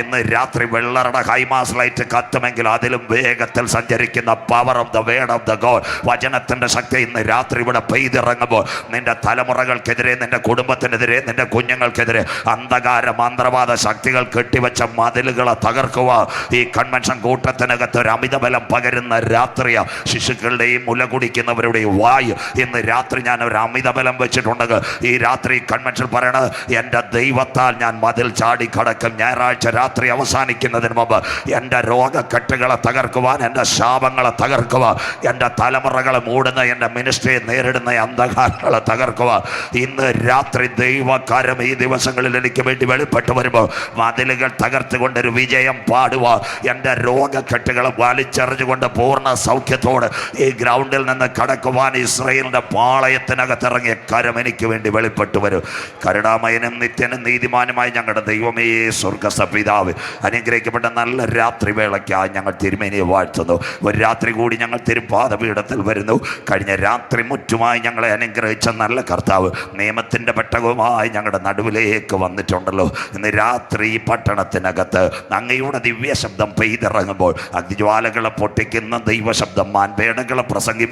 ഇന്ന് രാത്രി വെള്ളറുടെ ഹൈമാസ് ലൈറ്റ് കത്തുമെങ്കിൽ അതിലും വേഗത്തിൽ സഞ്ചരിക്കുന്ന power of the word of the God, വചനത്തിൻ്റെ ശക്തി ഇന്ന് രാത്രി ഇവിടെ പെയ്തിറങ്ങുമ്പോൾ നിന്റെ തലമുറകൾക്കെതിരെ, നിന്റെ കുടുംബത്തിനെതിരെ, നിന്റെ കുഞ്ഞുങ്ങൾക്കെതിരെ അന്ധകാര മന്ത്രവാദ ശക്തികൾ കെട്ടിവെച്ച മതിലുകളെ തകർക്കുക. ഈ കൺവെൻഷൻ കൂട്ടത്തിനകത്ത് ഒരു അമിതബലം പകരുന്ന രാത്രിയ ശിശുക്കളുടെയും മുല കുടിക്കുന്നവരുടെയും വായു ഇന്ന് രാത്രി ഞാൻ ഒരു അമിതബലം വെച്ചിട്ടുണ്ടെങ്കിൽ ഈ രാത്രി കൺവെൻഷൻ പറയണത് എൻ്റെ ദൈവത്താൽ ഞാൻ മതിൽ ചാടി കടക്കും. ഞായറാഴ്ച രാത്രി അവസാനിക്കുന്നതിന് മുമ്പ് എൻ്റെ രോഗക്കെട്ടുകളെ തകർക്കുവാൻ, എൻ്റെ ശാപങ്ങളെ തകർക്കുവാൻ, എൻ്റെ തലമുറകളെ മൂടുന്ന, എൻ്റെ മിനിസ്ട്രിയെ നേരിടുന്ന അന്ധകാരങ്ങളെ തകർക്കുവാൻ ഇന്ന് രാത്രി ദൈവകാരം ഈ ദിവസങ്ങളിൽ എനിക്ക് വേണ്ടി വെളിപ്പെട്ടു വരുമ്പോൾ മതിലുകൾ തകർത്തുകൊണ്ടൊരു വിജയം പാടുക. എൻ്റെ രോഗക്കെട്ടുകളെ വലിച്ചെറിഞ്ഞുകൊണ്ട് പൂർണ്ണ സൗഖ്യത്തോട് ഈ ഗ്രൗണ്ടിൽ നിന്ന് കടക്കുവാൻ ഇസ്രയേലിൻ്റെ പാളയത്തിനകത്തിറങ്ങിയ കരം എനിക്ക് വേണ്ടി വെളിപ്പെട്ടു വരും. കരുണാമയനും നിത്യനും നീതിമാനുമായി ഞങ്ങളുടെ ദൈവമേ സ്വർഗ്ഗപിതാവേ, അനുഗ്രഹിക്കപ്പെട്ട നല്ല രാത്രി വേളയ്ക്കായി ഞങ്ങൾ തിരുമേനിയെ വാഴ്ത്തുന്നു. ഒരു രാത്രി കൂടി ഞങ്ങൾ തിരുപാദപീഠത്തിൽ വരുന്നു. കഴിഞ്ഞ രാത്രി മുറ്റുമായി ഞങ്ങളെ അനുഗ്രഹിച്ച നല്ല കർത്താവ് നിയമത്തിൻ്റെ പെട്ടകവുമായി ഞങ്ങളുടെ നടുവിലേക്ക് വന്നിട്ടുണ്ടല്ലോ. ഇന്ന് രാത്രി ഈ പട്ടണത്തിനകത്ത് അങ്ങയുടെ ദിവ്യ ശബ്ദം പെയ്തിറങ്ങുമ്പോൾ അഗ്നിജ്വാലകളെ പൊട്ടിക്കുന്ന ദൈവശബ്ദം, മാൻപേടകളെ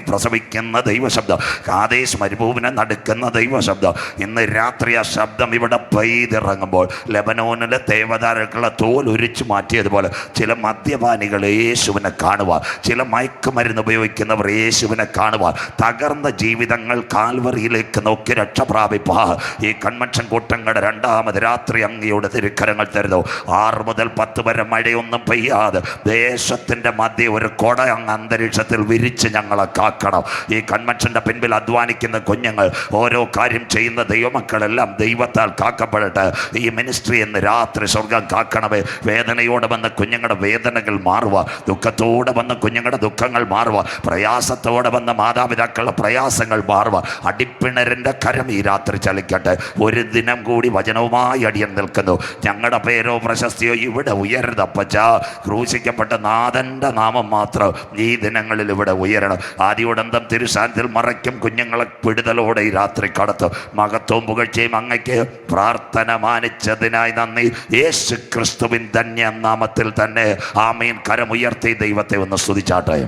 പ്രസവിക്കുന്ന ദൈവശബ്ദം, കാദേശ് മരുഭൂമിനെ നടുക്കുന്ന ദൈവശബ്ദം, ഇന്ന് രാത്രി ആ ശബ്ദം ഇവിടെ പെയ്തിറങ്ങുമ്പോൾ ലെബനോനിലെ ദേവദാരുക്കളെ തോൽ ഉരിച്ചു മാറ്റിയതുപോലെ ചില മദ്യപാനികൾ യേശുവിനെ കാണുവാൻ, ചില മയക്കുമരുന്ന് ഉപയോഗിക്കുന്നവർ യേശുവിനെ കാണുവാൻ, തകർന്ന ജീവിതങ്ങൾ കാൽവറിയിലേക്ക് നോക്കി രക്ഷ പ്രാപിപ്പാൻ ഈ കൺവെൻഷൻ കൂട്ടങ്ങളുടെ രണ്ടാമത് രാത്രി അങ്ങയുടെ തിരുക്കരങ്ങൾ തരുന്നു. 6 മുതൽ 10 വരെ മഴയൊന്നും പെയ്യാതെ ദേശത്തിൻ്റെ മധ്യ ഒരു കൊട അങ്ങ് അന്തരീക്ഷത്തിൽ വിരിച്ച് ഞങ്ങളെ കാക്കണം. ഈ കൺവെൻഷൻ്റെ പിൻപിൽ അധ്വാനിക്കുന്ന കുഞ്ഞുങ്ങൾ, ഓരോ കാര്യം ചെയ്യുന്ന ദൈവമക്കളെല്ലാം ദൈവത്താൽ കാക്കപ്പെടട്ടെ. ഈ മിനിസ്ട്രി എന്ന് രാത്രി സ്വർഗം കാക്കണമേ. വേദനയോടെ വന്ന കുഞ്ഞുങ്ങളുടെ വേദനകൾ മാറുക, ദുഃഖത്തോടെ വന്ന കുഞ്ഞുങ്ങളുടെ ദുഃഖങ്ങൾ മാറുക, പ്രയാസത്തോടെ വന്ന മാതാപിതാക്കളുടെ പ്രയാസങ്ങൾ മാറുക. അടിപ്പിണരിൻ്റെ കരം ഈ രാത്രി ചലിക്കട്ടെ. ഒരു ദിനം കൂടി വചനവുമായി അടിയൻ നിൽക്കുന്നു. ഞങ്ങളുടെ പേരോ പ്രശസ്തിയോ ഇവിടെ ഉയരുതപ്പച്ച. ക്രൂശിക്കപ്പെട്ട നാഥൻ്റെ നാമം മാത്രം ഈ ദിനങ്ങളിൽ ഇവിടെ ഉയരണം. ആദ്യോടന്തം തിരുസാന്നിധ്യത്തിൽ മറയ്ക്കും കുഞ്ഞുങ്ങളെ വിടുതലോടെ ഈ രാത്രി കടത്തും. മഹത്വവും പുകഴ്ചയും അങ്ങയ്ക്ക്. പ്രാർത്ഥന മാനിച്ചതിനായി നന്ദി. യേശു ക്രിസ്തുവിൻ ധന്യ നാമത്തിൽ തന്നെ ആമീൻ. കരമുയർത്തി ദൈവത്തെ ഒന്ന് സ്തുതിച്ചാട്ടെ.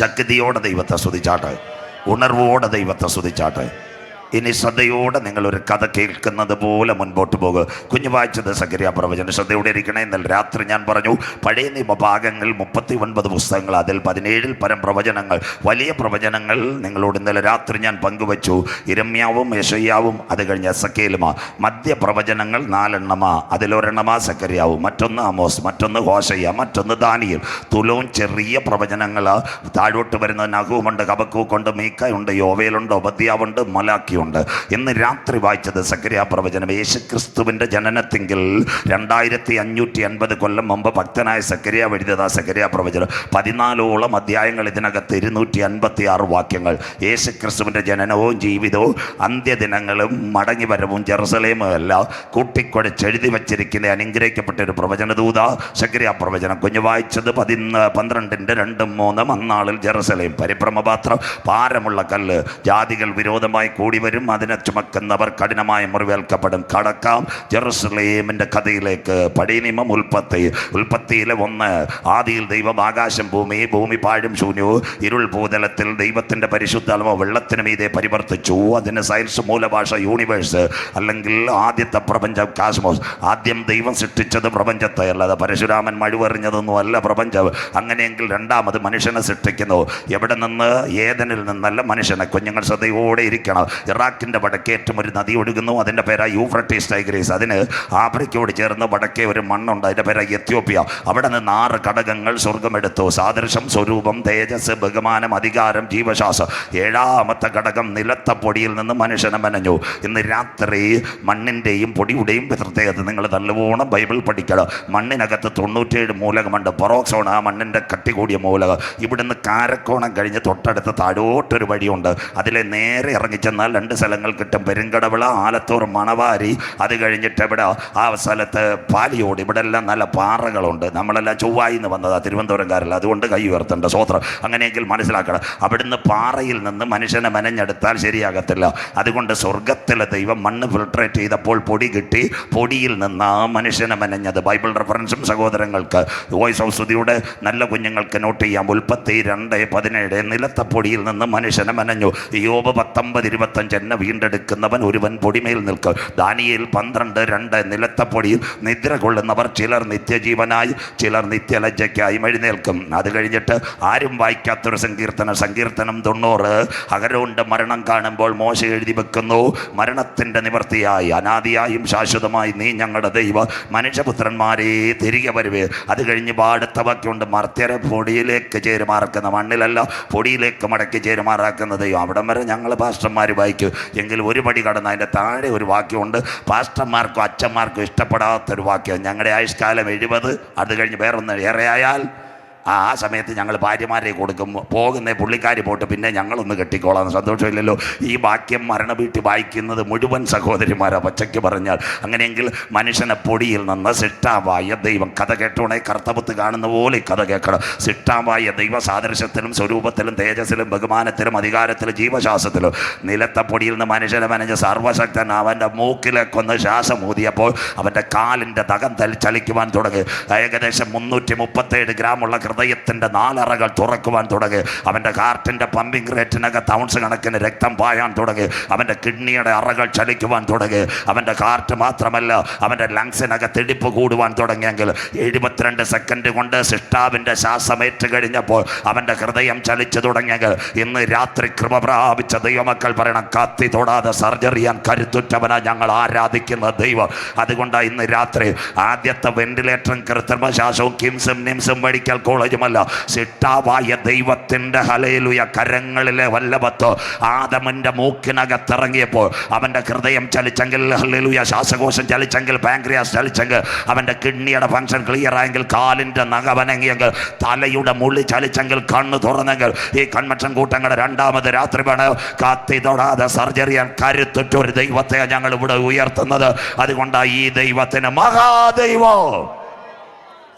ശക്തിയോടെ ദൈവത്തെ സ്തുതിച്ചാട്ടെ. ഉണർവോടെ ദൈവത്തെ സ്തുതിച്ചാട്ടെ. ഇനി ശ്രദ്ധയോടെ നിങ്ങളൊരു കഥ കേൾക്കുന്നത് പോലെ മുൻപോട്ട് പോകുക. കുഞ്ഞു വായിച്ചത് സഖറിയാ പ്രവചനം. ശ്രദ്ധയോടെ ഇരിക്കണേ. ഇന്നലെ രാത്രി ഞാൻ പറഞ്ഞു പഴയ നിയമഭാഗങ്ങൾ 39 പുസ്തകങ്ങൾ, അതിൽ 17 പരം പ്രവചനങ്ങൾ, വലിയ പ്രവചനങ്ങൾ നിങ്ങളോട് ഇന്നലെ രാത്രി ഞാൻ പങ്കുവച്ചു. ഇരമ്യാവും യെശയ്യാവും, അത് കഴിഞ്ഞ് എസെക്കിയേലുമാ. മധ്യ പ്രവചനങ്ങൾ 4 അതിലൊരെണ്ണമാ സഖറിയാവും, മറ്റൊന്ന് ആമോസ്, മറ്റൊന്ന് ഹോശയ്യ, മറ്റൊന്ന് ദാനിയേൽ. തുലോം ചെറിയ പ്രവചനങ്ങൾ. താഴോട്ട് വരുന്ന നഹൂമുണ്ട്, ഹബക്കൂക്കുണ്ട്, മീഖയുണ്ട്, യോവേലുണ്ട്, ഒബദ്യാവുണ്ട്, മലാക്കിയുണ്ട്. ഇന്ന് രാത്രി വായിച്ചത് സഖറിയാ പ്രവചനം. യേശുക്രിസ്തുവിൻ്റെ ജനനത്തിങ്കിൽ 2550 കൊല്ലം മുമ്പ് ഭക്തനായ സഖറിയ എഴുതിയതാ സഖറിയാ പ്രവചനം. 14ഓളം അധ്യായങ്ങൾ, ഇതിനകത്ത് 256 വാക്യങ്ങൾ. യേശുക്രിസ്തുവിൻ്റെ ജനനവും ജീവിതവും അന്ത്യദിനങ്ങളും മടങ്ങിവരവും ജെറുസലേമും എല്ലാം കൂട്ടിക്കുഴച്ചെഴുതി വച്ചിരിക്കുന്ന അനുഗ്രഹിക്കപ്പെട്ട ഒരു പ്രവചനദൂത സഖറിയാ പ്രവചനം. കുഞ്ഞു വായിച്ചത് 12:2-3. അന്നാളിൽ ജെറുസലേം പരിഭ്രമപാത്രം, ഭാരമുള്ള കല്ല്, ജാതികൾ വിരോധമായി കൂടി വരും, അതിനെ ചുമക്കുന്നവർ കഠിനമായ മുറിവേൽക്കപ്പെടും. കടക്കാം ജെറുസലേമിൻ്റെ കഥയിലേക്ക്. പഴയ നിയമം ഉൽപ്പത്തിയിലെ 1. ആദിയിൽ ദൈവം ആകാശം ഭൂമി പാഴും ശൂന്യവും ഇരുൾ ഭൂതലത്തിൽ ദൈവത്തിൻ്റെ പരിശുദ്ധാത്മാവ് വെള്ളത്തിന് മീതെ പരിവർത്തിച്ചു. അതിന് സയൻസ് മൂലഭാഷ യൂണിവേഴ്സ്, അല്ലെങ്കിൽ ആദ്യത്തെ പ്രപഞ്ചം കാസ്മോസ്. ആദ്യം ദൈവം സൃഷ്ടിച്ചത് പ്രപഞ്ചത്തെ, അല്ലാതെ പരശുരാമൻ മഴുവെറിഞ്ഞതൊന്നും അല്ല പ്രപഞ്ചം. അങ്ങനെയെങ്കിൽ രണ്ടാമത് മനുഷ്യനെ സൃഷ്ടിക്കുന്നു. എവിടെ നിന്ന്? ഏദനിൽ നിന്നല്ല മനുഷ്യനെ. കുഞ്ഞുങ്ങൾ ശ്രദ്ധയോടെ ഇരിക്കണം. ഇറാഖിൻ്റെ വടക്കേറ്റം ഒരു നദി ഒഴുകുന്നു, അതിൻ്റെ പേരാ യൂഫ്രട്ടീസ് ടൈഗ്രീസ്. അതിന് ആഫ്രിക്കയോട് ചേർന്ന് വടക്കേ ഒരു മണ്ണുണ്ട്, അതിൻ്റെ പേരാ എത്യോപ്യ. അവിടെ നിന്ന് 6 ഘടകങ്ങൾ സ്വർഗമെടുത്തു. സാദൃശ്യം, സ്വരൂപം, തേജസ്, ബഹുമാനം, അധികാരം, ജീവശ്വാസം. 7ാമത്തെ ഘടകം നിലത്ത പൊടിയിൽ നിന്ന് മനുഷ്യനെ മെനഞ്ഞു. ഇന്ന് രാത്രി മണ്ണിൻ്റെയും പൊടിയുടെയും പ്രത്യേകത നിങ്ങൾ നല്ലവണ്ണം ബൈബിൾ പഠിക്കണം. മണ്ണിനകത്ത് 97 മൂലകമുണ്ട്. പൊറോക്സോൺ ആ മണ്ണിൻ്റെ കട്ടി കൂടിയ മൂലകം. ഇവിടുന്ന് കാരക്കോണം കഴിഞ്ഞ് തൊട്ടടുത്ത് താഴോട്ടൊരു വഴിയുണ്ട്. അതിലെ നേരെ ഇറങ്ങിച്ചെന്നാൽ 2 സ്ഥലങ്ങൾ കിട്ടും. പെരുങ്കടവിള, ആലത്തൂർ, മണവാരി. അത് കഴിഞ്ഞിട്ട് ഇവിടെ ആ സ്ഥലത്ത് പാലിയോട്. ഇവിടെ എല്ലാം നല്ല പാറകളുണ്ട്. നമ്മളെല്ലാം ചൊവ്വായിന്ന് വന്നതാ, തിരുവനന്തപുരംകാരല്ല. അതുകൊണ്ട് കൈ ഉയർത്തേണ്ട സ്വോത്രം. അങ്ങനെയെങ്കിൽ മനസ്സിലാക്കണം, അവിടുന്ന് പാറയിൽ നിന്ന് മനുഷ്യനെ മെനഞ്ഞെടുത്താൽ ശരിയാകത്തില്ല. അതുകൊണ്ട് സ്വർഗത്തിലെ ദൈവം മണ്ണ് ഫിൽട്രേറ്റ് ചെയ്തപ്പോൾ പൊടി കിട്ടി. പൊടിയിൽ നിന്ന് ആ മനുഷ്യനെ മെനഞ്ഞത്. ബൈബിൾ റെഫറൻസും സഹോദരങ്ങൾക്ക്, വോയിസ് ഓഫ് സ്തുതിയുടെ നല്ല കുഞ്ഞുങ്ങൾക്ക് നോട്ട് ചെയ്യാം. ഉൽപ്പത്തി 2:17. നിലത്ത പൊടിയിൽ നിന്ന് മനുഷ്യനെ മെനഞ്ഞു. യോബ് 19:25. എന്നെ വീണ്ടെടുക്കുന്നവൻ ഒരുവൻ പൊടിമേൽ നിൽക്കും. ദാനിയേൽ 12:2. നിലത്ത പൊടിയിൽ നിദ്ര കൊള്ളുന്നവർ ചിലർ നിത്യജീവനായി, ചിലർ നിത്യലജ്ജയ്ക്കായി എഴുന്നേൽക്കും. അത് കഴിഞ്ഞിട്ട് ആരും വായിക്കാത്തൊരു സങ്കീർത്തനം 90. അഹരോന്റെ മരണം കാണുമ്പോൾ മോശ എഴുതി വെക്കുന്നു, മരണത്തിൻ്റെ നിവൃത്തിയായി അനാദിയായും ശാശ്വതമായി നീ ഞങ്ങളുടെ ദൈവം, മനുഷ്യപുത്രന്മാരെ തിരികെ വരുവേ. അത് കഴിഞ്ഞ് അടുത്ത വാക്യമുണ്ട്, മർത്യരെ പൊടിയിലേക്ക് ചേരുമാറാക്കുന്ന, മണ്ണിലല്ല പൊടിയിലേക്ക് മടക്കി ചേരുമാറാക്കുന്ന ദൈവം. അവിടം വരെ ഞങ്ങൾ പാസ്റ്റർമാർ വായിക്കും. എങ്കിൽ ഒരു പടി കടന്ന് അതിൻ്റെ താഴെ ഒരു വാക്യമുണ്ട്, പാസ്റ്റർമാർക്കും അച്ഛന്മാർക്കും ഇഷ്ടപ്പെടാത്തൊരു വാക്യം. ഞങ്ങളുടെ ആയുഷ്കാലം 70, അത് കഴിഞ്ഞ് വേറൊന്ന് ഏറെയായാൽ ആ സമയത്ത് ഞങ്ങൾ ഭാര്യമാരെ കൊടുക്കും. പോകുന്ന പുള്ളിക്കാരി പോട്ട് പിന്നെ ഞങ്ങളൊന്ന് കെട്ടിക്കോളാം. സന്തോഷമില്ലല്ലോ. ഈ വാക്യം മരണ വീട്ടിൽ വായിക്കുന്നത് മുഴുവൻ സഹോദരിമാരാ, പച്ചയ്ക്ക് പറഞ്ഞാൽ. അങ്ങനെയെങ്കിൽ മനുഷ്യനെ പൊടിയിൽ നിന്ന് സിട്ടാവായ ദൈവം, കഥ കേട്ടോണേ, കർത്തവത്ത് കാണുന്ന പോലെ കഥ കേൾക്കണം. സിട്ടാവായ ദൈവ സാദൃശ്യത്തിലും സ്വരൂപത്തിലും തേജസ്സിലും ബഹുമാനത്തിലും അധികാരത്തിലും ജീവശ്വാസത്തിലും നിലത്ത പൊടിയിൽ നിന്ന് മനുഷ്യനെ മെനഞ്ഞ സർവശക്തൻ അവൻ്റെ മൂക്കിലേക്കൊന്ന് ശ്വാസം ഊതിയപ്പോൾ അവൻ്റെ കാലിൻ്റെ തകം ചലിക്കുവാൻ തുടങ്ങി. ഏകദേശം 337 ഗ്രാമുള്ള ഹൃദയത്തിൻ്റെ 4 അറകൾ തുറക്കുവാൻ തുടങ്ങി. അവൻ്റെ ഹാർട്ടിൻ്റെ പമ്പിങ് റേറ്റിനകത്ത് ഔൺസ് കണക്കിന് രക്തം പായാൻ തുടങ്ങി. അവൻ്റെ കിഡ്നിയുടെ അറകൾ ചലിക്കുവാൻ തുടങ്ങി. അവൻ്റെ ഹാർട്ട് മാത്രമല്ല, അവൻ്റെ ലങ്സിനകത്ത് ഇടിപ്പ് കൂടുവാൻ തുടങ്ങിയെങ്കിൽ 72 സെക്കൻഡ് കൊണ്ട് സിഷ്ടാവിൻ്റെ ശ്വാസമേറ്റ് കഴിഞ്ഞപ്പോൾ അവൻ്റെ ഹൃദയം ചലിച്ചു തുടങ്ങിയെങ്കിൽ ഇന്ന് രാത്രി കൃപ പ്രാപിച്ച ദൈവമക്കൾ പറയണം, കത്തി തൊടാതെ സർജറി ചെയ്യാൻ കരുത്തുറ്റവനാ ഞങ്ങൾ ആരാധിക്കുന്ന ദൈവം. അതുകൊണ്ടാണ് ഇന്ന് രാത്രി ആദ്യത്തെ വെന്റിലേറ്ററും കൃത്രിമ ശ്വാസവും കിംസും നിംസും മെഡിക്കൽ കോളേജുമല്ല, സിട്ടാവായ ദൈവത്തിൻ്റെ ഹല്ലേലൂയ കരങ്ങളിലെ വല്ലഭത്തോ ആദമിൻ്റെ മൂക്കിനകത്തിറങ്ങിയപ്പോൾ അവൻ്റെ ഹൃദയം ചലിച്ചെങ്കിൽ, ഹല്ലേലൂയ ശ്വാസകോശം ചലിച്ചെങ്കിൽ, പാൻക്രിയാസ് ചലിച്ചെങ്കിൽ, അവൻ്റെ കിഡ്നിയുടെ ഫംഗ്ഷൻ ക്ലിയർ ആയെങ്കിൽ, കാലിൻ്റെ നഖവനങ്ങിയെങ്കിൽ, തലയുടെ മുള്ളി ചലിച്ചെങ്കിൽ, കണ്ണ് തുറന്നെങ്കിൽ, ഈ കൺവെൻഷൻ കൂട്ടങ്ങളുടെ 2ാമത് രാത്രി വേണം കത്തി തൊടാതെ സർജറി ചെയ്യാൻ കരുത്തുറ്റൊരു ദൈവത്തെ ഞങ്ങൾ ഇവിടെ ഉയർത്തുന്നത്. അതുകൊണ്ടാണ് ഈ ദൈവത്തിന് മഹാദൈവം.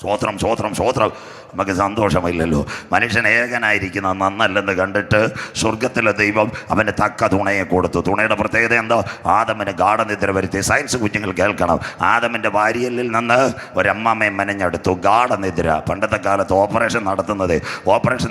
സ്വോത്രം സ്വോത്രം സ്വോത്രം. നമുക്ക് സന്തോഷമില്ലല്ലോ. മനുഷ്യൻ ഏകനായിരിക്കുന്നത് നന്നല്ലെന്ന് കണ്ടിട്ട് സ്വർഗത്തിലെ ദൈവം അവന് തക്ക തുണയെ കൊടുത്തു. തുണയുടെ പ്രത്യേകത എന്താ? ആദമിന് ഗാഠനിദ്ര വരുത്തി. സയൻസ് കുഞ്ഞുങ്ങൾ കേൾക്കണം. ആദമിൻ്റെ വാരിയലിൽ നിന്ന് ഒരമ്മമ്മയെ മെനഞ്ഞെടുത്തു. ഗാഠനിദ്ര. പണ്ടത്തെ കാലത്ത് ഓപ്പറേഷൻ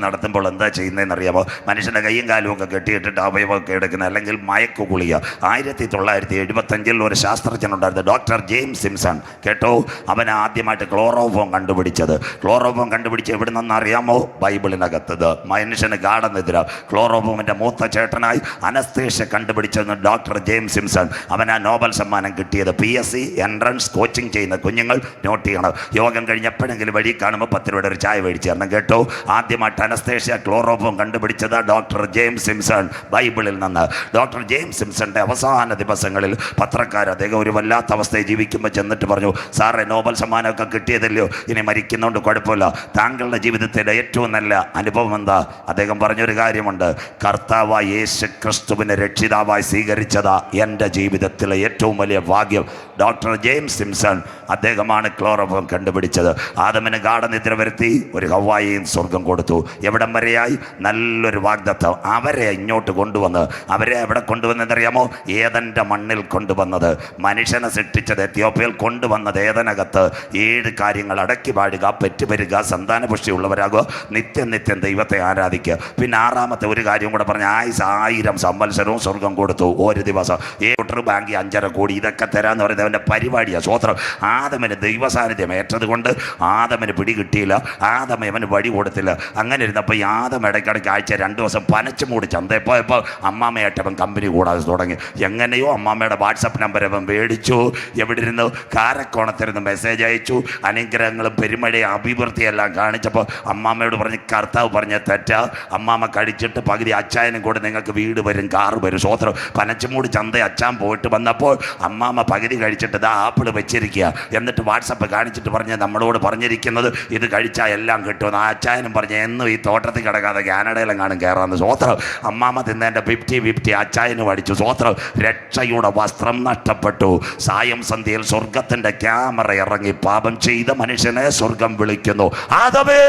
നടത്തുമ്പോൾ എന്താ ചെയ്യുന്നതെന്ന് അറിയാമോ? മനുഷ്യൻ്റെ കയ്യും കാലും ഒക്കെ കെട്ടിയിട്ടിട്ട് അവയവമൊക്കെ എടുക്കുന്നത്, അല്ലെങ്കിൽ മയക്കു ഗുളിക. 1975 ഒരു ശാസ്ത്രജ്ഞനുണ്ടായിരുന്നു, ഡോക്ടർ ജെയിംസ് സിംസൺ. കേട്ടോ, അവൻ ആദ്യമായിട്ട് ക്ലോറോഫോം കണ്ടുപിടിച്ചത്. ക്ലോറോഫോം കണ്ടുപിടിച്ച് എവിടെ നിന്നൊന്നും അറിയാമോ? ബൈബിളിനകത്തത്. മനുഷ്യന് ഗാഠനിദ്ര. ക്ലോറോഫോമിൻ്റെ മൂത്ത ചേട്ടനായി അനസ്തേഷ്യ കണ്ടുപിടിച്ചത് ഡോക്ടർ ജെയിംസ് സിംസൺ. അവൻ ആ നോബൽ സമ്മാനം കിട്ടിയത്. PSC എൻട്രൻസ് കോച്ചിങ് ചെയ്യുന്ന കുഞ്ഞുങ്ങൾ നോട്ട് ചെയ്യണം. യോഗം കഴിഞ്ഞ് എപ്പോഴെങ്കിലും വഴി കാണുമ്പോൾ 10 രൂപയുടെ ഒരു ചായ മേടിച്ചു തരണം. കേട്ടോ, ആദ്യമായിട്ട് അനസ്തേഷ്യ ക്ലോറോഫോം കണ്ടുപിടിച്ചത് ഡോക്ടർ ജെയിംസ് സിംസൺ. ബൈബിളിൽ നിന്ന്. ഡോക്ടർ ജെയിംസ് സിംസന്റെ അവസാന ദിവസങ്ങളിൽ പത്രക്കാർ അദ്ദേഹം ഒരു വല്ലാത്ത അവസ്ഥയെ ജീവിക്കുമ്പോൾ ചെന്നിട്ട് പറഞ്ഞു, സാറേ, നോബൽ സമ്മാനമൊക്കെ കിട്ടിയതല്ലോ, ഇനി മരിക്കുന്നതുകൊണ്ട് കുഴപ്പമില്ല, താങ്കളുടെ ജീവിതത്തിലെ ഏറ്റവും നല്ല അനുഭവം എന്താ? അദ്ദേഹം പറഞ്ഞൊരു കാര്യമുണ്ട്, കർത്താവായ യേശു ക്രിസ്തുവിനെ രക്ഷിതാവായി സ്വീകരിച്ചതാ എൻ്റെ ജീവിതത്തിലെ ഏറ്റവും വലിയ ഭാഗ്യം. ഡോക്ടർ ജെയിംസ് സിംസൺ അദ്ദേഹമാണ് ക്ലോറോഫോം കണ്ടുപിടിച്ചത്. ആദമിന് ഗാഠനിദ്ര വരുത്തി, ഒരു ഹവ്വായെയും സ്വർഗം കൊടുത്തു. എവിടം വരെയായി? നല്ലൊരു വാഗ്ദത്തം. അവരെ ഇങ്ങോട്ട് കൊണ്ടുവന്ന്, അവരെ എവിടെ കൊണ്ടുവന്നതെന്നറിയാമോ? ഏദൻ്റെ മണ്ണിൽ കൊണ്ടുവന്നത്. മനുഷ്യനെ സൃഷ്ടിച്ചത് എത്യോപ്യയിൽ കൊണ്ടുവന്നത് ഏദനകത്ത് 7 കാര്യങ്ങൾ: അടക്കി പാടുക, പെറ്റുപെരുക, സന്താനപുഷ്ടിയുള്ളവരാകുക, നിത്യം നിത്യം ദൈവത്തെ ആരാധിക്കുക. പിന്നെ 6ാമത്തെ ഒരു കാര്യം കൂടെ പറഞ്ഞ, 1000 സംവത്സരവും സ്വർഗം കൊടുത്തു. ഒരു ദിവസം 7 ബാങ്കി 5.5 കോടി ഇതൊക്കെ തരാമെന്ന് പറയുന്നത് അവൻ്റെ പരിപാടിയാണ്. സ്വോത്രം. ആദമിന് ദൈവസാന്നിധ്യം ഏറ്റത് കൊണ്ട് ആദമിന് പിടി കിട്ടിയില്ല. ആദം അവന് വഴി കൊടുത്തില്ല. അങ്ങനെ ഇരുന്നപ്പോൾ ഈ ആദം ഇടയ്ക്കിടയ്ക്ക് ആഴ്ച 2 ദിവസം പനച്ചു മൂടി ചന്തയിൽ പോയപ്പോൾ അമ്മാമ്മയായിട്ടവൻ കമ്പനി കൂടാതെ തുടങ്ങി. എങ്ങനെയോ അമ്മാമ്മയുടെ വാട്സപ്പ് നമ്പർ അവൻ മേടിച്ചു. എവിടെ ഇരുന്ന്? കാരക്കോണത്തിരുന്ന് മെസ്സേജ് അയച്ചു. അനുഗ്രഹങ്ങളും പെരുമഴയും അഭിവൃദ്ധിയെല്ലാം കാണിച്ചപ്പോൾ അമ്മാമ്മയോട് പറഞ്ഞ്, കർത്താവ് പറഞ്ഞ തെറ്റാ, അമ്മാമ്മ കഴിച്ചിട്ട് പകുതി അച്ചായനും കൂടെ നിങ്ങൾക്ക് വീട് വരും, കാറ് വരും. സ്വോത്രം. പനച്ചുമൂടി ചന്ത അച്ചാൻ പോയിട്ട് വന്നപ്പോൾ അമ്മാമ്മ പകുതി കഴിച്ചിട്ട് ഇതാ ആപ്പിൾ വെച്ചിരിക്കുക. എന്നിട്ട് വാട്സപ്പ് കാണിച്ചിട്ട് പറഞ്ഞ്, നമ്മളോട് പറഞ്ഞിരിക്കുന്നത് ഇത് കഴിച്ചാൽ എല്ലാം കിട്ടുമെന്ന്. ആ അച്ചായനും പറഞ്ഞ്, എന്നും ഈ തോട്ടത്തിൽ കിടക്കാതെ കാനഡയിലും കാണും കയറാമെന്ന്. സ്വോത്രം. അമ്മാമ്മ തിന്നതിൻ്റെ 50-50 അച്ചായനും അടിച്ചു. സ്വോത്രം. രക്ഷയുടെ വസ്ത്രം നഷ്ടപ്പെട്ടു. സായം സന്ധ്യയിൽ സ്വർഗത്തിൻ്റെ ക്യാമറ ഇറങ്ങി പാപം ചെയ്ത മനുഷ്യനെ സ്വർഗം വിളിക്കുന്നു, ആദമേ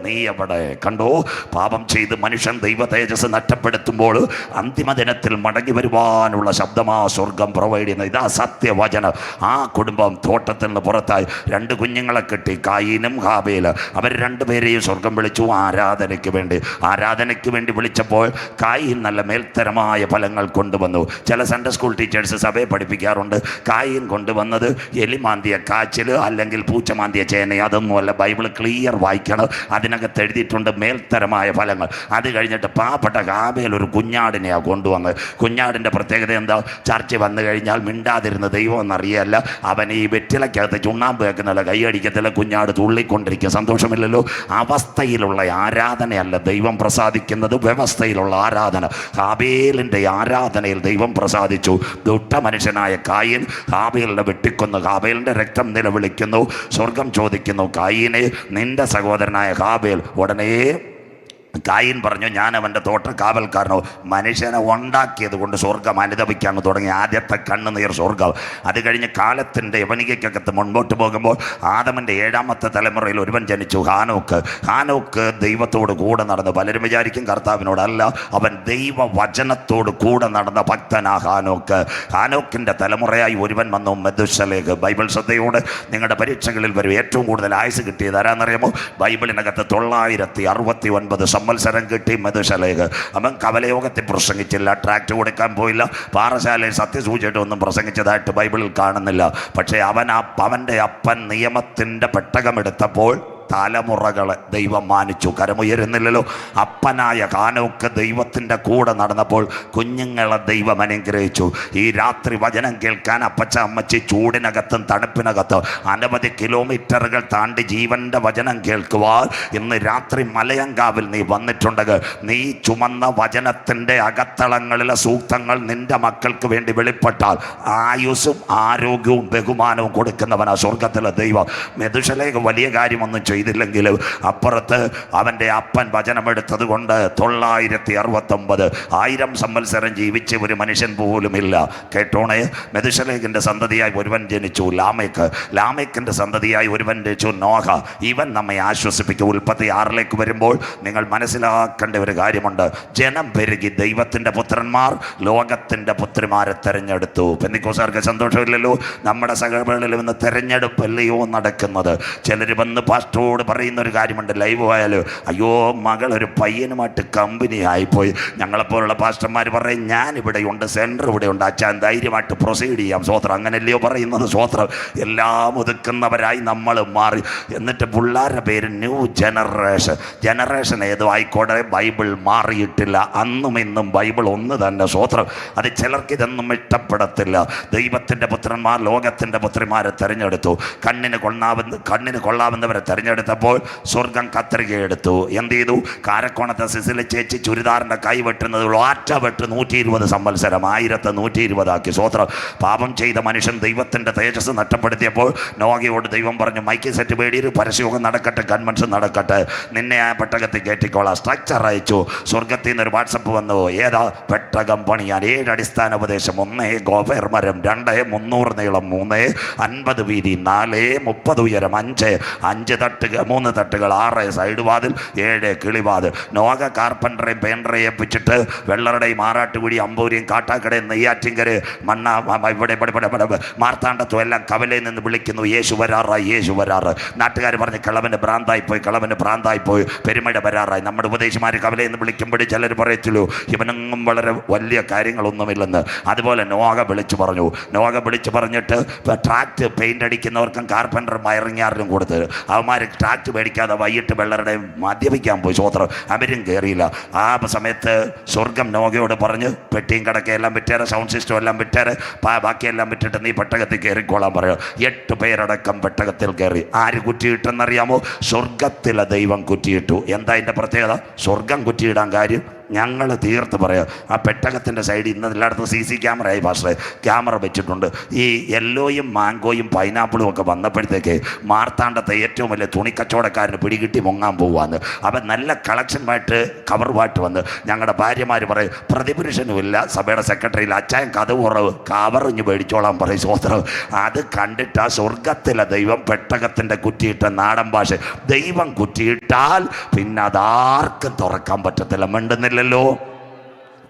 നീ എവിടെ? കണ്ടോ, പാപം ചെയ്ത് മനുഷ്യൻ ദൈവ തേജസ് നഷ്ടപ്പെടുത്തുമ്പോൾ അന്തിമ ദിനത്തിൽ മടങ്ങി വരുവാനുള്ള ശബ്ദമാ സ്വർഗം പ്രൊവൈഡ് ചെയ്യുന്നത്. ഇതാ സത്യവചനം. ആ കുടുംബം തോട്ടത്തിൽ നിന്ന് പുറത്തായി 2 കുഞ്ഞുങ്ങളെ കിട്ടി, കായീനും ഹാബേൽ. അവർ 2 പേരെയും സ്വർഗം വിളിച്ചു ആരാധനയ്ക്ക് വേണ്ടി വിളിച്ചപ്പോൾ കായീൻ നല്ല മേൽത്തരമായ ഫലങ്ങൾ കൊണ്ടുവന്നു. ചില സൺഡേ സ്കൂൾ ടീച്ചേഴ്സ് സഭയെ പഠിപ്പിക്കാറുണ്ട്, കായീൻ കൊണ്ടുവന്നത് എലിമാന്തിയ കാച്ചിൽ അല്ലെങ്കിൽ പൂച്ചമാന്തിയ ചേന. അതൊന്നുമല്ല, ബൈബിൾ ക്ലിയർ വായിക്കണം. അതിനകത്ത് എഴുതിയിട്ടുണ്ട് മേൽത്തരമായ ഫലങ്ങൾ. അത് കഴിഞ്ഞിട്ട് പാവപ്പെട്ട ഹാബേൽ ഒരു കുഞ്ഞാടിനെയാണ് കൊണ്ടുവന്നത്. കുഞ്ഞാടിൻ്റെ പ്രത്യേകത എന്താ? ചർച്ച വന്നു കഴിഞ്ഞാൽ മിണ്ടാതിരുന്ന ദൈവം എന്നറിയല്ല, അവൻ ഈ വെറ്റിലക്കകത്ത് ചുണ്ണാമ്പ് വെക്കുന്നില്ല, കൈയടിക്കത്തില്ല, കുഞ്ഞാട് തുള്ളിക്കൊണ്ടിരിക്കുക. സന്തോഷമില്ലല്ലോ. അവസ്ഥയിലുള്ള ആരാധനയല്ല ദൈവം പ്രസാദിക്കുന്നത്, വ്യവസ്ഥയിലുള്ള ആരാധന. ഹാബേലിൻ്റെ ആരാധനയിൽ ദൈവം പ്രസാദിച്ചു. ദുഷ്ട മനുഷ്യനായ കായീൻ ഹാബേലിനെ വെട്ടിക്കൊന്നു. ഹാബേലിൻ്റെ രക്തം നിലവിളിക്കുന്നു. സ്വർഗം ചോദിക്കുന്നു, കായീനെ, നിന്റെ സഹോദരനായ ഹാബേൽ. ഉടനെ കായീൻ പറഞ്ഞു, ഞാൻ അവൻ്റെ തോട്ട കാവൽക്കാരനോ. മനുഷ്യനെ ഉണ്ടാക്കിയത് കൊണ്ട് സ്വർഗം അനുദപിക്കാൻ തുടങ്ങി. ആദ്യത്തെ കണ്ണുനീർ സ്വർഗം. അത് കഴിഞ്ഞ് കാലത്തിൻ്റെ യവനികയ്ക്കകത്ത് മുൻപോട്ട് പോകുമ്പോൾ ആദമിൻ്റെ 7ാമത്തെ തലമുറയിൽ ഒരുവൻ ജനിച്ചു, ഹാനോക്ക് ദൈവത്തോട് കൂടെ നടന്നു. പലരും വിചാരിക്കും കർത്താവിനോടല്ല, അവൻ ദൈവവചനത്തോട് കൂടെ നടന്ന ഭക്തനാ ഹാനോക്ക്. ഹാനോക്കിൻ്റെ തലമുറയായി ഒരുവൻ വന്നു, മെതുശലേഖ്. ബൈബിൾ ശ്രദ്ധയോട് നിങ്ങളുടെ പരീക്ഷകളിൽ വരും. ഏറ്റവും കൂടുതൽ ആയുസ് കിട്ടിയത് ആരാന്നറിയാമോ? ബൈബിളിനകത്ത് 969 സംവത്സരം കിട്ടി മെതുശലേഖ്. അവൻ കവലയോഗത്തിൽ പ്രസംഗിച്ചില്ല, ട്രാക്ട് കൊടുക്കാൻ പോയില്ല, പാറശാലയിൽ സത്യസൂചിയായിട്ടൊന്നും പ്രസംഗിച്ചതായിട്ട് ബൈബിളിൽ കാണുന്നില്ല. പക്ഷേ അവൻ്റെ അപ്പൻ നിയമത്തിൻ്റെ പെട്ടകമെടുത്തപ്പോൾ തലമുറകളെ ദൈവം മാനിച്ചു. കരമുയരുന്നില്ലല്ലോ. അപ്പനായ ഹാനോക്ക് ദൈവത്തിൻ്റെ കൂടെ നടന്നപ്പോൾ കുഞ്ഞുങ്ങളെ ദൈവം അനുഗ്രഹിച്ചു. ഈ രാത്രി വചനം കേൾക്കാൻ അപ്പച്ച അമ്മച്ചി ചൂടിനകത്തും തണുപ്പിനകത്തും അനവധി കിലോമീറ്ററുകൾ താണ്ടി ജീവൻ്റെ വചനം കേൾക്കുവാൻ ഇന്ന് രാത്രി മലയങ്കാവിൽ നീ വന്നിട്ടുണ്ടെങ്കിൽ, നീ ചുമന്ന വചനത്തിൻ്റെ അകത്തളങ്ങളിലെ സൂക്തങ്ങൾ നിൻ്റെ മക്കൾക്ക് വേണ്ടി വെളിപ്പെട്ടാൽ ആയുസ്സും ആരോഗ്യവും ബഹുമാനവും കൊടുക്കുന്നവനാ സ്വർഗത്തിലെ ദൈവം. മെതുശലേഖ് വലിയ കാര്യമൊന്നും ചെയ്തില്ലെങ്കിലും അപ്പുറത്ത് അവൻ്റെ അപ്പൻ വചനമെടുത്തത് കൊണ്ട് 969 1000 സംവത്സരം ജീവിച്ച ഒരു മനുഷ്യൻ പോലുമില്ല. കേട്ടോണേ, മെതുശലേഖിൻ്റെ സന്തതിയായി ഒരുവൻ ജനിച്ചു, ലാമേക്കിൻ്റെ സന്തതിയായി ഒരുവൻ ജനിച്ചു, നോഹ. ഇവൻ നമ്മെ ആശ്വസിപ്പിക്കും. ഉൽപ്പത്തി 6 വരുമ്പോൾ നിങ്ങൾ മനസ്സിലാക്കേണ്ട ഒരു കാര്യമുണ്ട്. ജനം പെരുകി, ദൈവത്തിൻ്റെ പുത്രന്മാർ ലോകത്തിൻ്റെ പുത്രിമാരെ തെരഞ്ഞെടുത്തു. പെന്തിക്കോസ്തുകാർക്ക് സന്തോഷമില്ലല്ലോ? നമ്മുടെ സഭകളിൽ ഇന്ന് തെരഞ്ഞെടുപ്പല്ലയോ നടക്കുന്നത്? ചിലർ വന്ന് പാസ്റ്ററോട് പറയുന്ന ഒരു കാര്യമുണ്ട്, ലൈവ് ആയാലും, അയ്യോ മകളൊരു പയ്യനുമായിട്ട് കമ്പനി ആയിപ്പോയി. ഞങ്ങളെപ്പോലുള്ള പാസ്റ്റർമാർ പറയും, ഞാനിവിടെയുണ്ട്, സെൻറ്റർ ഇവിടെയുണ്ട്, അച്ഛൻ ധൈര്യമായിട്ട് പ്രൊസീഡ് ചെയ്യാം. സ്വോത്രം. അങ്ങനെയല്ലയോ പറയുന്നത്? സ്വോത്രം. എല്ലാം ഒതുക്കുന്നവരായി നമ്മൾ മാറി. എന്നിട്ട് പിള്ളേരുടെ പേര് ന്യൂ ജനറേഷൻ ഏതോ ആയിക്കോട്ടെ, ബൈബിൾ മാറിയിട്ടില്ല. അന്നും ഇന്നും ബൈബിൾ ഒന്ന് തന്നെ. സ്വോത്രം. അത് ചിലർക്ക് ഇതൊന്നും ഇഷ്ടപ്പെടത്തില്ല. ദൈവത്തിൻ്റെ പുത്രന്മാർ ലോകത്തിൻ്റെ പുത്രിമാരെ തിരഞ്ഞെടുത്തു. കണ്ണിന് കൊള്ളാവുന്നവരെ തിരഞ്ഞെടുത്തപ്പോൾ സ്വർഗം കത്രികയെടുത്തു. എന്ത് ചെയ്തു? കാരക്കോണത്തെ സിസിലി ചേച്ചി ചുരിദാറിൻ്റെ കൈ വെട്ടുന്നത് ഒറ്റ വെട്ട് 120 സംവത്സരം, 1120 ആക്കി. സ്വോത്രം. പാപം ചെയ്ത മനുഷ്യൻ ദൈവത്തിൻ്റെ തേജസ് നഷ്ടപ്പെടുത്തിയപ്പോൾ നോഹയോട് ദൈവം പറഞ്ഞു, മൈക്ക് സെറ്റ് പേടിയൊരു പരസ്യയോഗം നടക്കട്ടെ, കൺവെൻഷൻ നടക്കട്ടെ, നിന്നെ ആ പെട്ടകത്തിൽ കയറ്റിക്കോളാം. സ്ട്രക്ചർ അയച്ചു. സ്വർഗത്തിൽ നിന്ന് ഒരു വാട്സപ്പ് വന്നു. ഏതാ? പെട്ടകം പണിയാൻ 7 അടിസ്ഥാന ഉപദേശം. 1 ഗോഫേർ മരം, 2 300 നീളം, 3 50 വീതി, 4 30 ഉയരം, 5 തട്ടുകൾ, 3 തട്ടുകൾ, 6 സൈഡ് വാതിൽ, 7 കിളിവാതിൽ. നോഹ കാർപ്പൻറ്ററേയും പെയിൻറ്ററേയും ഏൽപ്പിച്ചിട്ട് വെള്ളറുടെയും ആറാട്ടുകുടി അമ്പൂരിയും കാട്ടാക്കടയും നെയ്യാറ്റിങ്കര് ഇവിടെ മാർത്താണ്ഡത്തും എല്ലാം കവലയിൽ നിന്ന് വിളിക്കുന്നു, യേശു വരാറായി, യേശു വരാറ്. നാട്ടുകാർ പറഞ്ഞ് കിളവന് ഭ്രാന്തായിപ്പോയി, പെരുമഴ വരാറായി. നമ്മുടെ ഉപദേശിമാർ കവലയിൽ നിന്ന് വിളിക്കുമ്പോഴും ചിലർ പറയത്തുള്ളൂ, ഇവനൊന്നും വളരെ വലിയ കാര്യങ്ങളൊന്നുമില്ലെന്ന്. അതുപോലെ നോഹ വിളിച്ചു പറഞ്ഞിട്ട് ട്രാക്ട് പെയിൻ്റ് അടിക്കുന്നവർക്കും കാർപ്പൻറ്റർ വയറിങ്ങാറിനും കൊടുത്ത് അവന്മാർ ട്രാക്ട് മേടിക്കാതെ വൈകിട്ട് വെള്ളരുടെ മദ്യപിക്കാൻ പോയി. സ്വോത്രം. അവരും കയറിയില്ല. ആ സമയത്ത് സ്വർഗം നോഹയോട് പറഞ്ഞ്, പെട്ടിയും കടക്കയെല്ലാം വിറ്റേറെ, സൗണ്ട് സിസ്റ്റം എല്ലാം വിറ്റേറെ, ബാക്കിയെല്ലാം വിറ്റിട്ട് നീ പെട്ടകത്തിൽ കയറിക്കോളാൻ പറയും. 8 പേരടക്കം പെട്ടകത്തിൽ കയറി. ആര് കുറ്റിയിട്ടെന്നറിയാമോ? സ്വർഗത്തിലെ ദൈവം കുറ്റിയിട്ടു. എന്താ അതിൻ്റെ പ്രത്യേകത? സ്വർഗം കുറ്റിയിടാൻ കാര്യം ഞങ്ങൾ തീർത്ത് പറയാം. ആ പെട്ടകത്തിൻ്റെ സൈഡിൽ ഇന്ന് എല്ലായിടത്തും CC ക്യാമറയായി. പാസ്റ്ററെ, ക്യാമറ വെച്ചിട്ടുണ്ട്. ഈ യെല്ലോയും മാങ്കോയും പൈനാപ്പിളും ഒക്കെ വന്നപ്പോഴത്തേക്ക് മാർത്താണ്ഡത്തെ ഏറ്റവും വലിയ തുണിക്കച്ചവടക്കാരന് പിടികിട്ടി മുങ്ങാൻ പോവാന്ന്. അവൻ നല്ല കളക്ഷനുമായിട്ട് കവറുമായിട്ട് വന്ന് ഞങ്ങളുടെ ഭാര്യമാർ പറയും, പ്രതിപുരുഷനുമില്ല സഭയുടെ സെക്രട്ടറിയിൽ, അച്ചായൻ കഥ കവറിഞ്ഞ് മേടിച്ചോളാൻ പറയും. സ്വോത്രം. അത് കണ്ടിട്ട് ആ സ്വർഗത്തിലെ ദൈവം പെട്ടകത്തിൻ്റെ കുറ്റിയിട്ട നാടൻ ഭാഷ, ദൈവം കുറ്റിയിട്ടാൽ പിന്നെ അതാർക്കും തുറക്കാൻ പറ്റത്തില്ല. മിണ്ടുന്നില്ലല്ലോ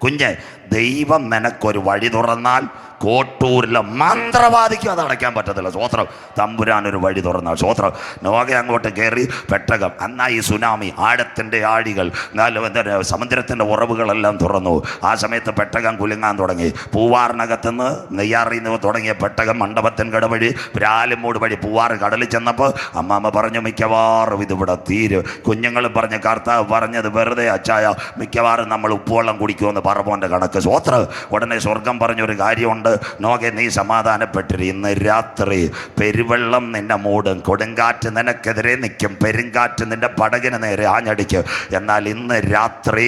കുഞ്ഞെ. ദൈവം നിനക്കൊരു വഴി തുറന്നാൽ കോട്ടൂരിലെ മന്ത്രവാദിക്കും അത് അടയ്ക്കാൻ പറ്റത്തില്ല. സ്വോത്രം. തമ്പുരാനൊരു വഴി തുറന്നാൽ. സ്വോത്രം. നോഹ അങ്ങോട്ട് കയറി. പെട്ടകം. എന്നാൽ ഈ സുനാമി, ആഴത്തിൻ്റെ ആഴികൾ, സമുദ്രത്തിൻ്റെ ഉറവുകളെല്ലാം തുറന്നു. ആ സമയത്ത് പെട്ടകം കുലുങ്ങാൻ തുടങ്ങി. പൂവാറിനകത്തുനിന്ന് നെയ്യാറിൽ നിന്ന് തുടങ്ങിയ പെട്ടകം മണ്ഡപത്തിൻ കടവഴി രാലുമൂട് വഴി പൂവാറ് കടലിൽ ചെന്നപ്പോൾ അമ്മാമ്മ പറഞ്ഞു, മിക്കവാറും ഇതിവിടെ തീരും. കുഞ്ഞുങ്ങൾ പറഞ്ഞ്, കർത്താവ് പറഞ്ഞത് വെറുതെ അച്ചായ, മിക്കവാറും നമ്മൾ ഉപ്പുവെള്ളം കുടിക്കുമെന്ന് പറമ്പോൻ്റെ കണക്ക്. സ്വോത്രം. ഉടനെ സ്വർഗം പറഞ്ഞൊരു കാര്യമുണ്ട്, നോകെ നീ സമാധാനപ്പെട്ടിരി. ഇന്ന് രാത്രി പെരുവെള്ളം നിന്നെ മൂടും, കൊടുങ്കാറ്റ് നിനക്കെതിരെ നിൽക്കും, പെരുങ്കാറ്റ് നിന്റെ പടകിന് നേരെ ആഞ്ഞടിക്കും. എന്നാൽ ഇന്ന് രാത്രി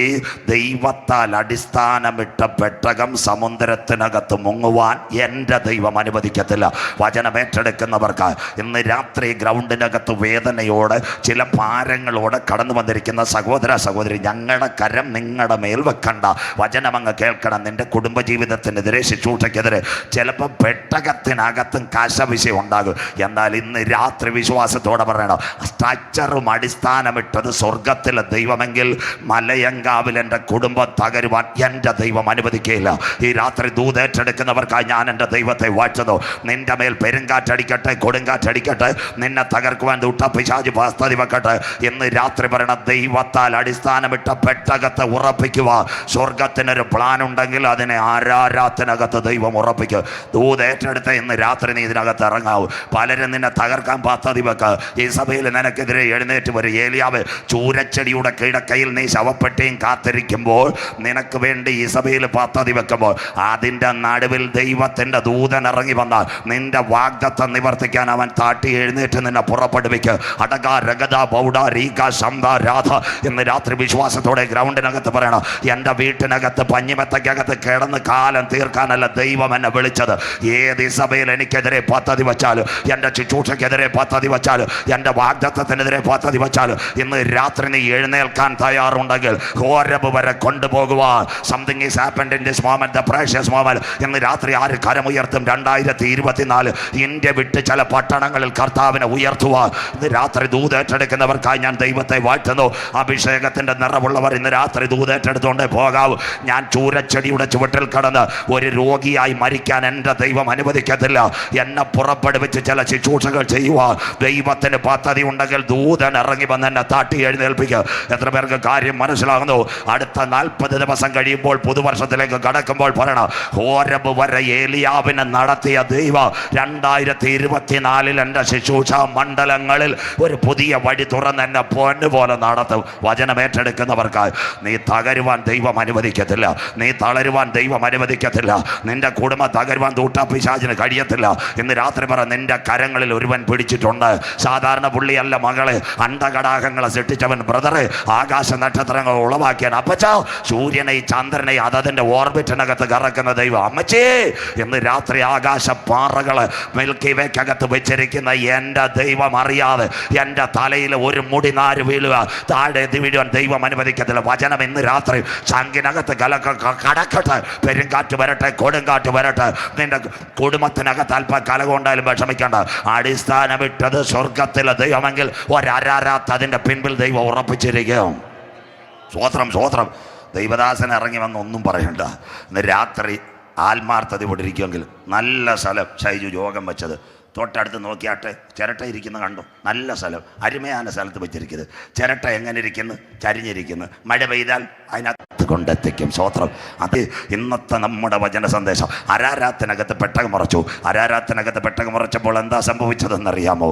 ദൈവത്താൽ അടിസ്ഥാനമിട്ട പെട്ടകം സമുദ്രത്തിനകത്ത് മുങ്ങുവാൻ എൻ്റെ ദൈവം അനുവദിക്കത്തില്ല. വചനമേറ്റെടുക്കുന്നവർക്ക് ഇന്ന് രാത്രി ഗ്രൗണ്ടിനകത്ത് വേദനയോടെ ചില ഭാരങ്ങളോടെ കടന്നു വന്നിരിക്കുന്ന സഹോദരി, ഞങ്ങളുടെ കരം നിങ്ങളുടെ മേൽ വെക്കണ്ട. വചനമങ്ങ് കേൾക്കണം. നിന്റെ കുടുംബജീവിതത്തിനെതിരെ, ശുശ്രൂഷയ്ക്കെതിരെ ചിലപ്പോൾ പെട്ടകത്തിനകത്തും കാശവിഷയം ഉണ്ടാകും. എന്നാൽ ഇന്ന് രാത്രി വിശ്വാസത്തോടെ പറയണം, സ്ട്രക്ചറും അടിസ്ഥാനമിട്ടത് സ്വർഗത്തിലെ ദൈവമെങ്കിൽ മലയങ്കാവിൽ എൻ്റെ കുടുംബം തകരുവാൻ എൻ്റെ ദൈവം അനുവദിക്കുകയില്ല. ഈ രാത്രി ദൂതേറ്റെടുക്കുന്നവർക്കായി ഞാൻ എൻ്റെ ദൈവത്തെ വാഴ്ത്തുന്നു. നിന്റെ മേൽ പെരുങ്കാറ്റടിക്കട്ടെ, കൊടുങ്കാറ്റടിക്കട്ടെ, നിന്നെ തകർക്കുവാൻ ദുഷ്ടപിശാച് പദ്ധതി വെക്കട്ടെ. ഇന്ന് രാത്രി പറയണം, ദൈവത്താൽ അടിസ്ഥാനമിട്ട പെട്ടകത്തെ ഉറപ്പിക്കുക. സ്വർഗത്തിനൊരു പ്ലാൻ ഉണ്ടെങ്കിൽ അതിനെ ആരാധനകത്ത് ദൈവം ഉറപ്പിക്കുക. ദൂതേറ്റെടുത്ത് ഇന്ന് രാത്രി നീ ഇതിനകത്ത് ഇറങ്ങാവും. പലരും നിന്നെ തകർക്കാൻ പദ്ധതി വെക്കുക. ഈ സഭയിൽ നിനക്കെതിരെ എഴുന്നേറ്റ് വരും. ഏലിയാവ് ചൂരച്ചെടിയുടെ കിടക്കയിൽ നീ ശവപ്പെട്ടിയും കാത്തിരിക്കുമ്പോൾ, നിനക്ക് വേണ്ടി ഈ സഭയിൽ പദ്ധതി വെക്കുമ്പോൾ, അതിൻ്റെ നടുവിൽ ദൈവത്തിൻ്റെ ദൂതൻ ഇറങ്ങി വന്നാൽ നിന്റെ വാഗ്ദത്തം നിവർത്തിക്കാൻ അവൻ താട്ടി എഴുന്നേറ്റ് നിന്നെ പുറപ്പെടുവിക്കുക. അടക രഗത ബൗഡ രീക ശംദ രാധ എന്ന് രാത്രി വിശ്വാസത്തോടെ ഗ്രൗണ്ടിനകത്ത് പറയണം. എൻ്റെ വീട്ടിനകത്ത് പഞ്ഞിമത്ത കഷ്ടതയ്ക്കകത്ത് കിടന്ന് കാലം തീർക്കാനല്ല ദൈവം എന്നെ വിളിച്ചത്. ഏത് സഭയിൽ എനിക്കെതിരെ പദ്ധതി വച്ചാലും, എൻ്റെ ശുശ്രൂഷയ്ക്കെതിരെ പദ്ധതി വച്ചാലും, എൻ്റെ വാഗ്ദത്തത്തിനെതിരെ പദ്ധതി വച്ചാലും, ഇന്ന് രാത്രി നീ എഴുന്നേൽക്കാൻ തയ്യാറുണ്ടെങ്കിൽ ഹോരബ് വരെ കൊണ്ടുപോകുവാൻ something is happened in this moment, the precious moment. ഇന്ന് രാത്രി ആര് കരമുയർത്തും? 2024 ഇന്ത്യ വിട്ട് ചില പട്ടണങ്ങളിൽ കർത്താവിനെ ഉയർത്തുവാൻ ഇന്ന് രാത്രി ദൂതേറ്റെടുക്കുന്നവർക്കായി ഞാൻ ദൈവത്തെ വാഴ്ത്തുന്നു. അഭിഷേകത്തിൻ്റെ നിറവുള്ളവർ ഇന്ന് രാത്രി ദൂതേറ്റെടുത്തുകൊണ്ടേ പോകാവൂ. ഞാൻ ചൂരച്ചെടിയുടെ ചുവട്ടിൽ കടന്ന് ഒരു രോഗിയായി മരിക്കാൻ എൻ്റെ ദൈവം അനുവദിക്കത്തില്ല. എന്നെ പുറപ്പെടുവിച്ച് ചില ശുശ്രൂഷകൾ ചെയ്യുവാൻ ദൈവത്തിന് പദ്ധതി ഉണ്ടെങ്കിൽ ദൂതൻ ഇറങ്ങി വന്ന് എന്നെ താട്ടി എഴുന്നേൽപ്പിക്കുക. എത്ര പേർക്ക് കാര്യം മനസ്സിലാകുന്നു? അടുത്ത 40 ദിവസം കഴിയുമ്പോൾ പുതുവർഷത്തിലേക്ക് കടക്കുമ്പോൾ പറയണം, ഹോരബ് വരെ ഏലിയാവിനെ നടത്തിയ ദൈവം 2024 എൻ്റെ ശുശ്രൂഷ മണ്ഡലങ്ങളിൽ ഒരു പുതിയ വഴി തുറന്ന് എന്നെ പൊന്നുപോലെ നടത്തും. വചനം ഏറ്റെടുക്കുന്നവർക്കായി നീ തകരുവാൻ ദൈവം അനുവദിക്കത്തില്ല. നീ തളരുവാൻ ദൈവം അനുവദിക്കത്തില്ല. നിന്റെ കുടുംബം തകരുവാൻ ദൂഷ്ടപിശാചിന് കഴിയത്തില്ല. ഇന്ന് രാത്രി പറ, നിന്റെ കരങ്ങളിൽ ഒരുവൻ പിടിച്ചിട്ടുണ്ട്. സാധാരണ പുള്ളിയല്ല മകളെ, അണ്ടകടാഹങ്ങളെ സൃഷ്ടിച്ചവൻ ബ്രദറെ, ആകാശ നക്ഷത്രങ്ങൾ ഉളവാക്കിയാൻ അപ്പച്ച, സൂര്യനെ ചന്ദ്രനെ അതതിൻ്റെ ഓർബിറ്റിനകത്ത് കറക്കുന്ന ദൈവം അമ്മച്ചേ. ഇന്ന് രാത്രി ആകാശ പാറകള് മിൽക്കി വേക്കകത്ത് വെച്ചിരിക്കുന്ന എൻ്റെ ദൈവം അറിയാതെ എൻ്റെ തലയിൽ ഒരു മുടി നാര് വീഴുക, താഴെ വീഴുവാൻ ദൈവം അനുവദിക്കത്തില്ല. വചനം ഇന്ന് രാത്രി ചങ്കിനകത്ത് കടക്കട്ടെ. പെരുങ്കാറ്റ് വരട്ടെ, കൊടുങ്കാറ്റ് വരട്ടെ. നിന്റെ കുടുംബത്തിനകത്ത് അല്പം കലകൊണ്ടായാലും വിഷമിക്കേണ്ട. അടിസ്ഥാനമിട്ടത് സ്വർഗത്തിലെ ദൈവമെങ്കിൽ ഒരരാരാത്ത് അതിൻ്റെ പിൻപിൽ ദൈവം ഉറപ്പിച്ചിരിക്കും. സ്വോത്രം സ്വോത്രം. ദൈവദാസൻ ഇറങ്ങി വന്ന് ഒന്നും പറയണ്ട. ഇന്ന് രാത്രി ആത്മാർത്ഥത ഇരിക്കുമെങ്കിൽ നല്ല സ്ഥലം ഷൈജു യോഗം വെച്ചത് തൊട്ടടുത്ത് നോക്കിയാട്ടെ, ചിരട്ട ഇരിക്കുന്ന കണ്ടു. നല്ല സ്ഥലം, അരുമயான സ്ഥലത്ത് വെച്ചിരിക്കുന്നത്. ചിരട്ട എങ്ങനെ ഇരിക്കുന്നു? ചരിഞ്ഞിരിക്കുന്നു. മഴ പെയ്താൽ അതിനകത്ത് കൊണ്ടെത്തിക്കും. സ്വോത്രം. അത് ഇന്നത്തെ നമ്മുടെ വചന സന്ദേശം. അരാരാത്തിനകത്ത് പെട്ടകം മറച്ചു. അരാരാത്തിനകത്ത് പെട്ടകം മറച്ചപ്പോൾ എന്താ സംഭവിച്ചതെന്നറിയാമോ?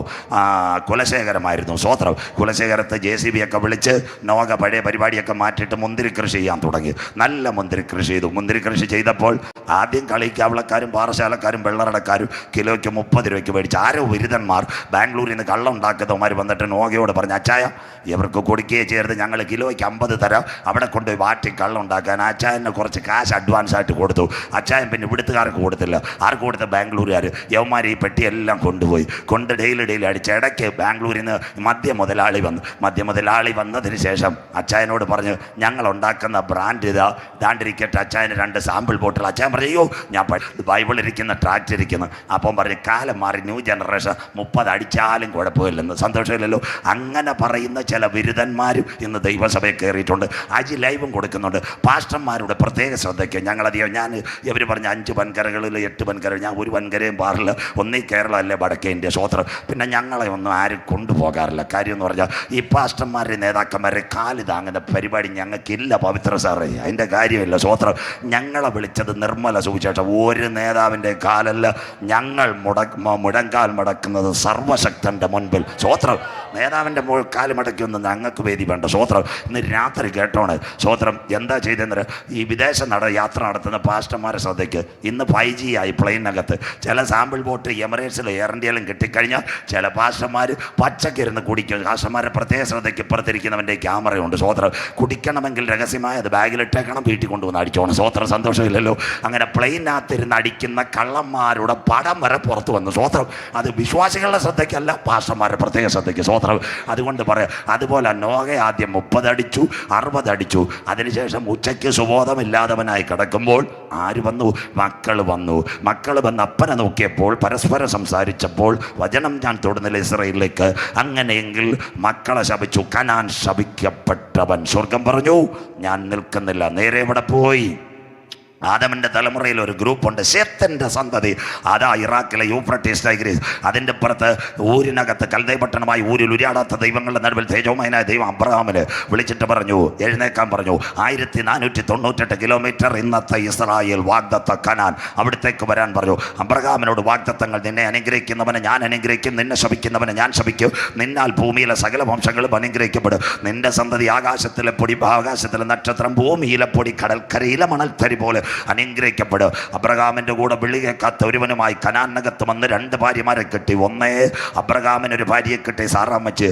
കുലശേഖരമായിരുന്നു. സ്വോത്രം. കുലശേഖരത്തെ JCB ഒക്കെ വിളിച്ച് നോക പഴയ പരിപാടിയൊക്കെ മാറ്റിയിട്ട് മുന്തിരി കൃഷി ചെയ്യാൻ തുടങ്ങി. നല്ല മുന്തിരി കൃഷി ചെയ്തു. മുന്തിരി കൃഷി ചെയ്തപ്പോൾ ആദ്യം കളിക്കാവളക്കാരും പാറശാലക്കാരും വെള്ളറടക്കാരും കിലോയ്ക്ക് 30 രൂപയ്ക്ക് മേടിച്ച് ആരോ ബിരുദന്മാർ ബാംഗ്ലൂരിൽ നിന്ന് കള്ളം ഉണ്ടാക്കുന്നവന്മാർ വന്നിട്ട് നോഗയോട് പറഞ്ഞു, അച്ചായ ഇവർക്ക് കൊടുക്കുകയെ ചേർത്ത് ഞങ്ങൾ കിലോയ്ക്ക് 50 തരാം, അവിടെ കൊണ്ടുപോയി വാറ്റി കള്ളം ഉണ്ടാക്കാൻ. അച്ചായനെ കുറച്ച് കാശ് അഡ്വാൻസ് ആയിട്ട് കൊടുത്തു. അച്ചായൻ പിന്നെ ഇവിടുത്തുകാർക്ക് കൊടുത്തില്ല. ആർക്ക് കൊടുത്ത? ബാംഗ്ലൂരുകാർ. യവന്മാർ ഈ പെട്ടിയെല്ലാം കൊണ്ടുപോയി ഡെയിലി അടിച്ച്. ഇടയ്ക്ക് ബാംഗ്ലൂരിൽ നിന്ന് മദ്യ മുതലാളി വന്നതിന് ശേഷം അച്ചായനോട് പറഞ്ഞു, ഞങ്ങൾ ഉണ്ടാക്കുന്ന ബ്രാൻഡ് ഇതാണ്ടിരിക്കട്ടെ, അച്ചായന് 2 സാമ്പിൾ ബോട്ടിൽ. അച്ചായൻ പറഞ്ഞു, അയ്യോ ഞാൻ ബൈബിൾ ഇരിക്കുന്ന ട്രാക്ട് ഇരിക്കുന്നു. അപ്പം പറഞ്ഞു, കാലം മാറി, ന്യൂ ജനറേഷൻ 30 അടിച്ചാലും കുഴപ്പമില്ലെന്ന്. സന്തോഷമില്ലല്ലോ. അങ്ങനെ പറയുന്ന ചില ബിരുദന്മാരും ഇന്ന് ദൈവസഭയിൽ കയറിയിട്ടുണ്ട്. അജി ലൈവും കൊടുക്കുന്നുണ്ട്. പാസ്റ്റർമാരുടെ പ്രത്യേക ശ്രദ്ധയ്ക്ക് ഞങ്ങളധികം ഇവർ പറഞ്ഞ 5 വൻകരകളിൽ 8 വൻകരകൾ, ഞാൻ ഒരു വൻകരയും പാറില്ല. ഒന്നീ കേരളം അല്ലേ വടക്കേ ഇന്ത്യ. സ്വോത്രം. പിന്നെ ഞങ്ങളെ ഒന്നും ആരും കൊണ്ടുപോകാറില്ല. കാര്യം എന്ന് പറഞ്ഞാൽ ഈ പാസ്റ്റർമാരുടെ നേതാക്കന്മാരെ കാലിതാങ്ങുന്ന പരിപാടി ഞങ്ങൾക്കില്ല. പവിത്ര സാറേ, അതിൻ്റെ കാര്യമില്ല. സ്വോത്രം. ഞങ്ങളെ വിളിച്ചത് നിർമ്മല സുവിശേഷം. ഒരു നേതാവിൻ്റെ കാലല്ല ഞങ്ങൾ മുഴങ്കാൽ മടക്കുന്നത് സർവശക്തൻ്റെ മുൻപിൽ. സ്വോത്രം. നേതാവിൻ്റെ കാല് മടക്കിയൊന്നും ഞങ്ങൾക്ക് വേദി വേണ്ട. സ്വോത്രം. ഇന്ന് രാത്രി കേട്ടോണ്. സ്വോത്രം. എന്താ ചെയ്തെന്ന് ഈ വിദേശ യാത്ര നടത്തുന്ന പാസ്റ്റർമാരെ ശ്രദ്ധയ്ക്ക് ഇന്ന് 5G ആയി പ്ലെയിനകത്ത്. ചില സാമ്പിൾ ബോട്ട് എമിറേറ്റ്സിലും എയർ ഇന്ത്യയിലും കിട്ടിക്കഴിഞ്ഞാൽ ചില പാസ്റ്റർമാർ പച്ചക്കിരുന്ന് കുടിക്കും. പാസ്റ്റർമാരെ പ്രത്യേക ശ്രദ്ധയ്ക്ക് ഇപ്പുറത്തിരിക്കുന്നവൻ്റെ ക്യാമറയുണ്ട്. സ്വോത്രം. കുടിക്കണമെങ്കിൽ രഹസ്യമായി അത് ബാഗിലിട്ടേക്കണം, വീട്ടിൽ കൊണ്ടുവന്ന് അടിച്ചോണം. സ്വോത്രം. സന്തോഷമില്ലല്ലോ. അങ്ങനെ പ്ലെയിനകത്തിരുന്ന് അടിക്കുന്ന കള്ളന്മാരുടെ പടം വരെ പുറത്തു വന്നു. സ്വോത്രം. അത് വിശ്വാസികളുടെ ശ്രദ്ധയ്ക്കല്ല, പാസ്റ്റർമാരുടെ പ്രത്യേക ശ്രദ്ധയ്ക്ക്. സ്വോത്രം. അതുകൊണ്ട് പറയാം, അതുപോലെ നോഗ ആദ്യം 30 അടിച്ചു, 60 അടിച്ചു. അതിനുശേഷം ഉച്ചയ്ക്ക് സുബോധമില്ലാത്തവനായി കിടക്കുമ്പോൾ ആര് വന്നു? മക്കൾ വന്നു അപ്പനെ നോക്കിയപ്പോൾ പരസ്പരം സംസാരിച്ചപ്പോൾ വചനം ഞാൻ തൊടുന്നില്ല ഇസ്രായേലിലേക്ക്. അങ്ങനെയെങ്കിൽ മക്കളെ ശപിച്ചു. കനാൻ ശപിക്കപ്പെട്ടവൻ സ്വർഗം പറഞ്ഞു, ഞാൻ നിൽക്കുന്നില്ല. നേരെ ഇവിടെ പോയി. ആദമിൻ്റെ തലമുറയിൽ ഒരു ഗ്രൂപ്പുണ്ട്, ശേത്തൻ്റെ സന്തതി. അതാ ഇറാഖിലെ യൂഫ്രട്ടീസ് ടൈഗ്രീസ്. അതിൻ്റെ പുറത്ത് ഊരിനകത്ത് കൽദൈ പട്ടണമായി ഊരിൽ ഉരിയാടാത്ത ദൈവങ്ങളുടെ നടുവിൽ തേജോമയനായ ദൈവം അബ്രഹാമിന് വിളിച്ചിട്ട് പറഞ്ഞു, എഴുന്നേക്കാൻ പറഞ്ഞു. 1498 കിലോമീറ്റർ ഇന്നത്തെ ഇസ്രായേൽ വാഗ്ദത്ത കനാൻ, അവിടത്തേക്ക് വരാൻ പറഞ്ഞു. അബ്രഹാമിനോട് വാഗ്ദത്തങ്ങൾ, നിന്നെ അനുഗ്രഹിക്കുന്നവനെ ഞാൻ അനുഗ്രഹിക്കും, നിന്നെ ശപിക്കുന്നവനെ ഞാൻ ശപിക്കും, നിന്നാൽ ഭൂമിയിലെ സകല വംശങ്ങളും അനുഗ്രഹിക്കപ്പെടും. നിന്റെ സന്തതി ആകാശത്തിലെ പൊടി, ആകാശത്തിലെ നക്ഷത്രം, ഭൂമിയിലെ പൊടി, കടൽക്കരയിലെ മണൽത്തരി പോലെ അനുഗ്രഹിക്കപ്പെടും. അബ്രഹാമിൻ്റെ കൂടെ വിളി കേൾക്കാത്ത ഒരുവനുമായി കനാനകത്ത് വന്ന് 2 ഭാര്യമാരെ കിട്ടി. ഒന്നേ അബ്രഹാമിനൊരു ഭാര്യയെ കിട്ടി, സാറാമ്മച്ച്.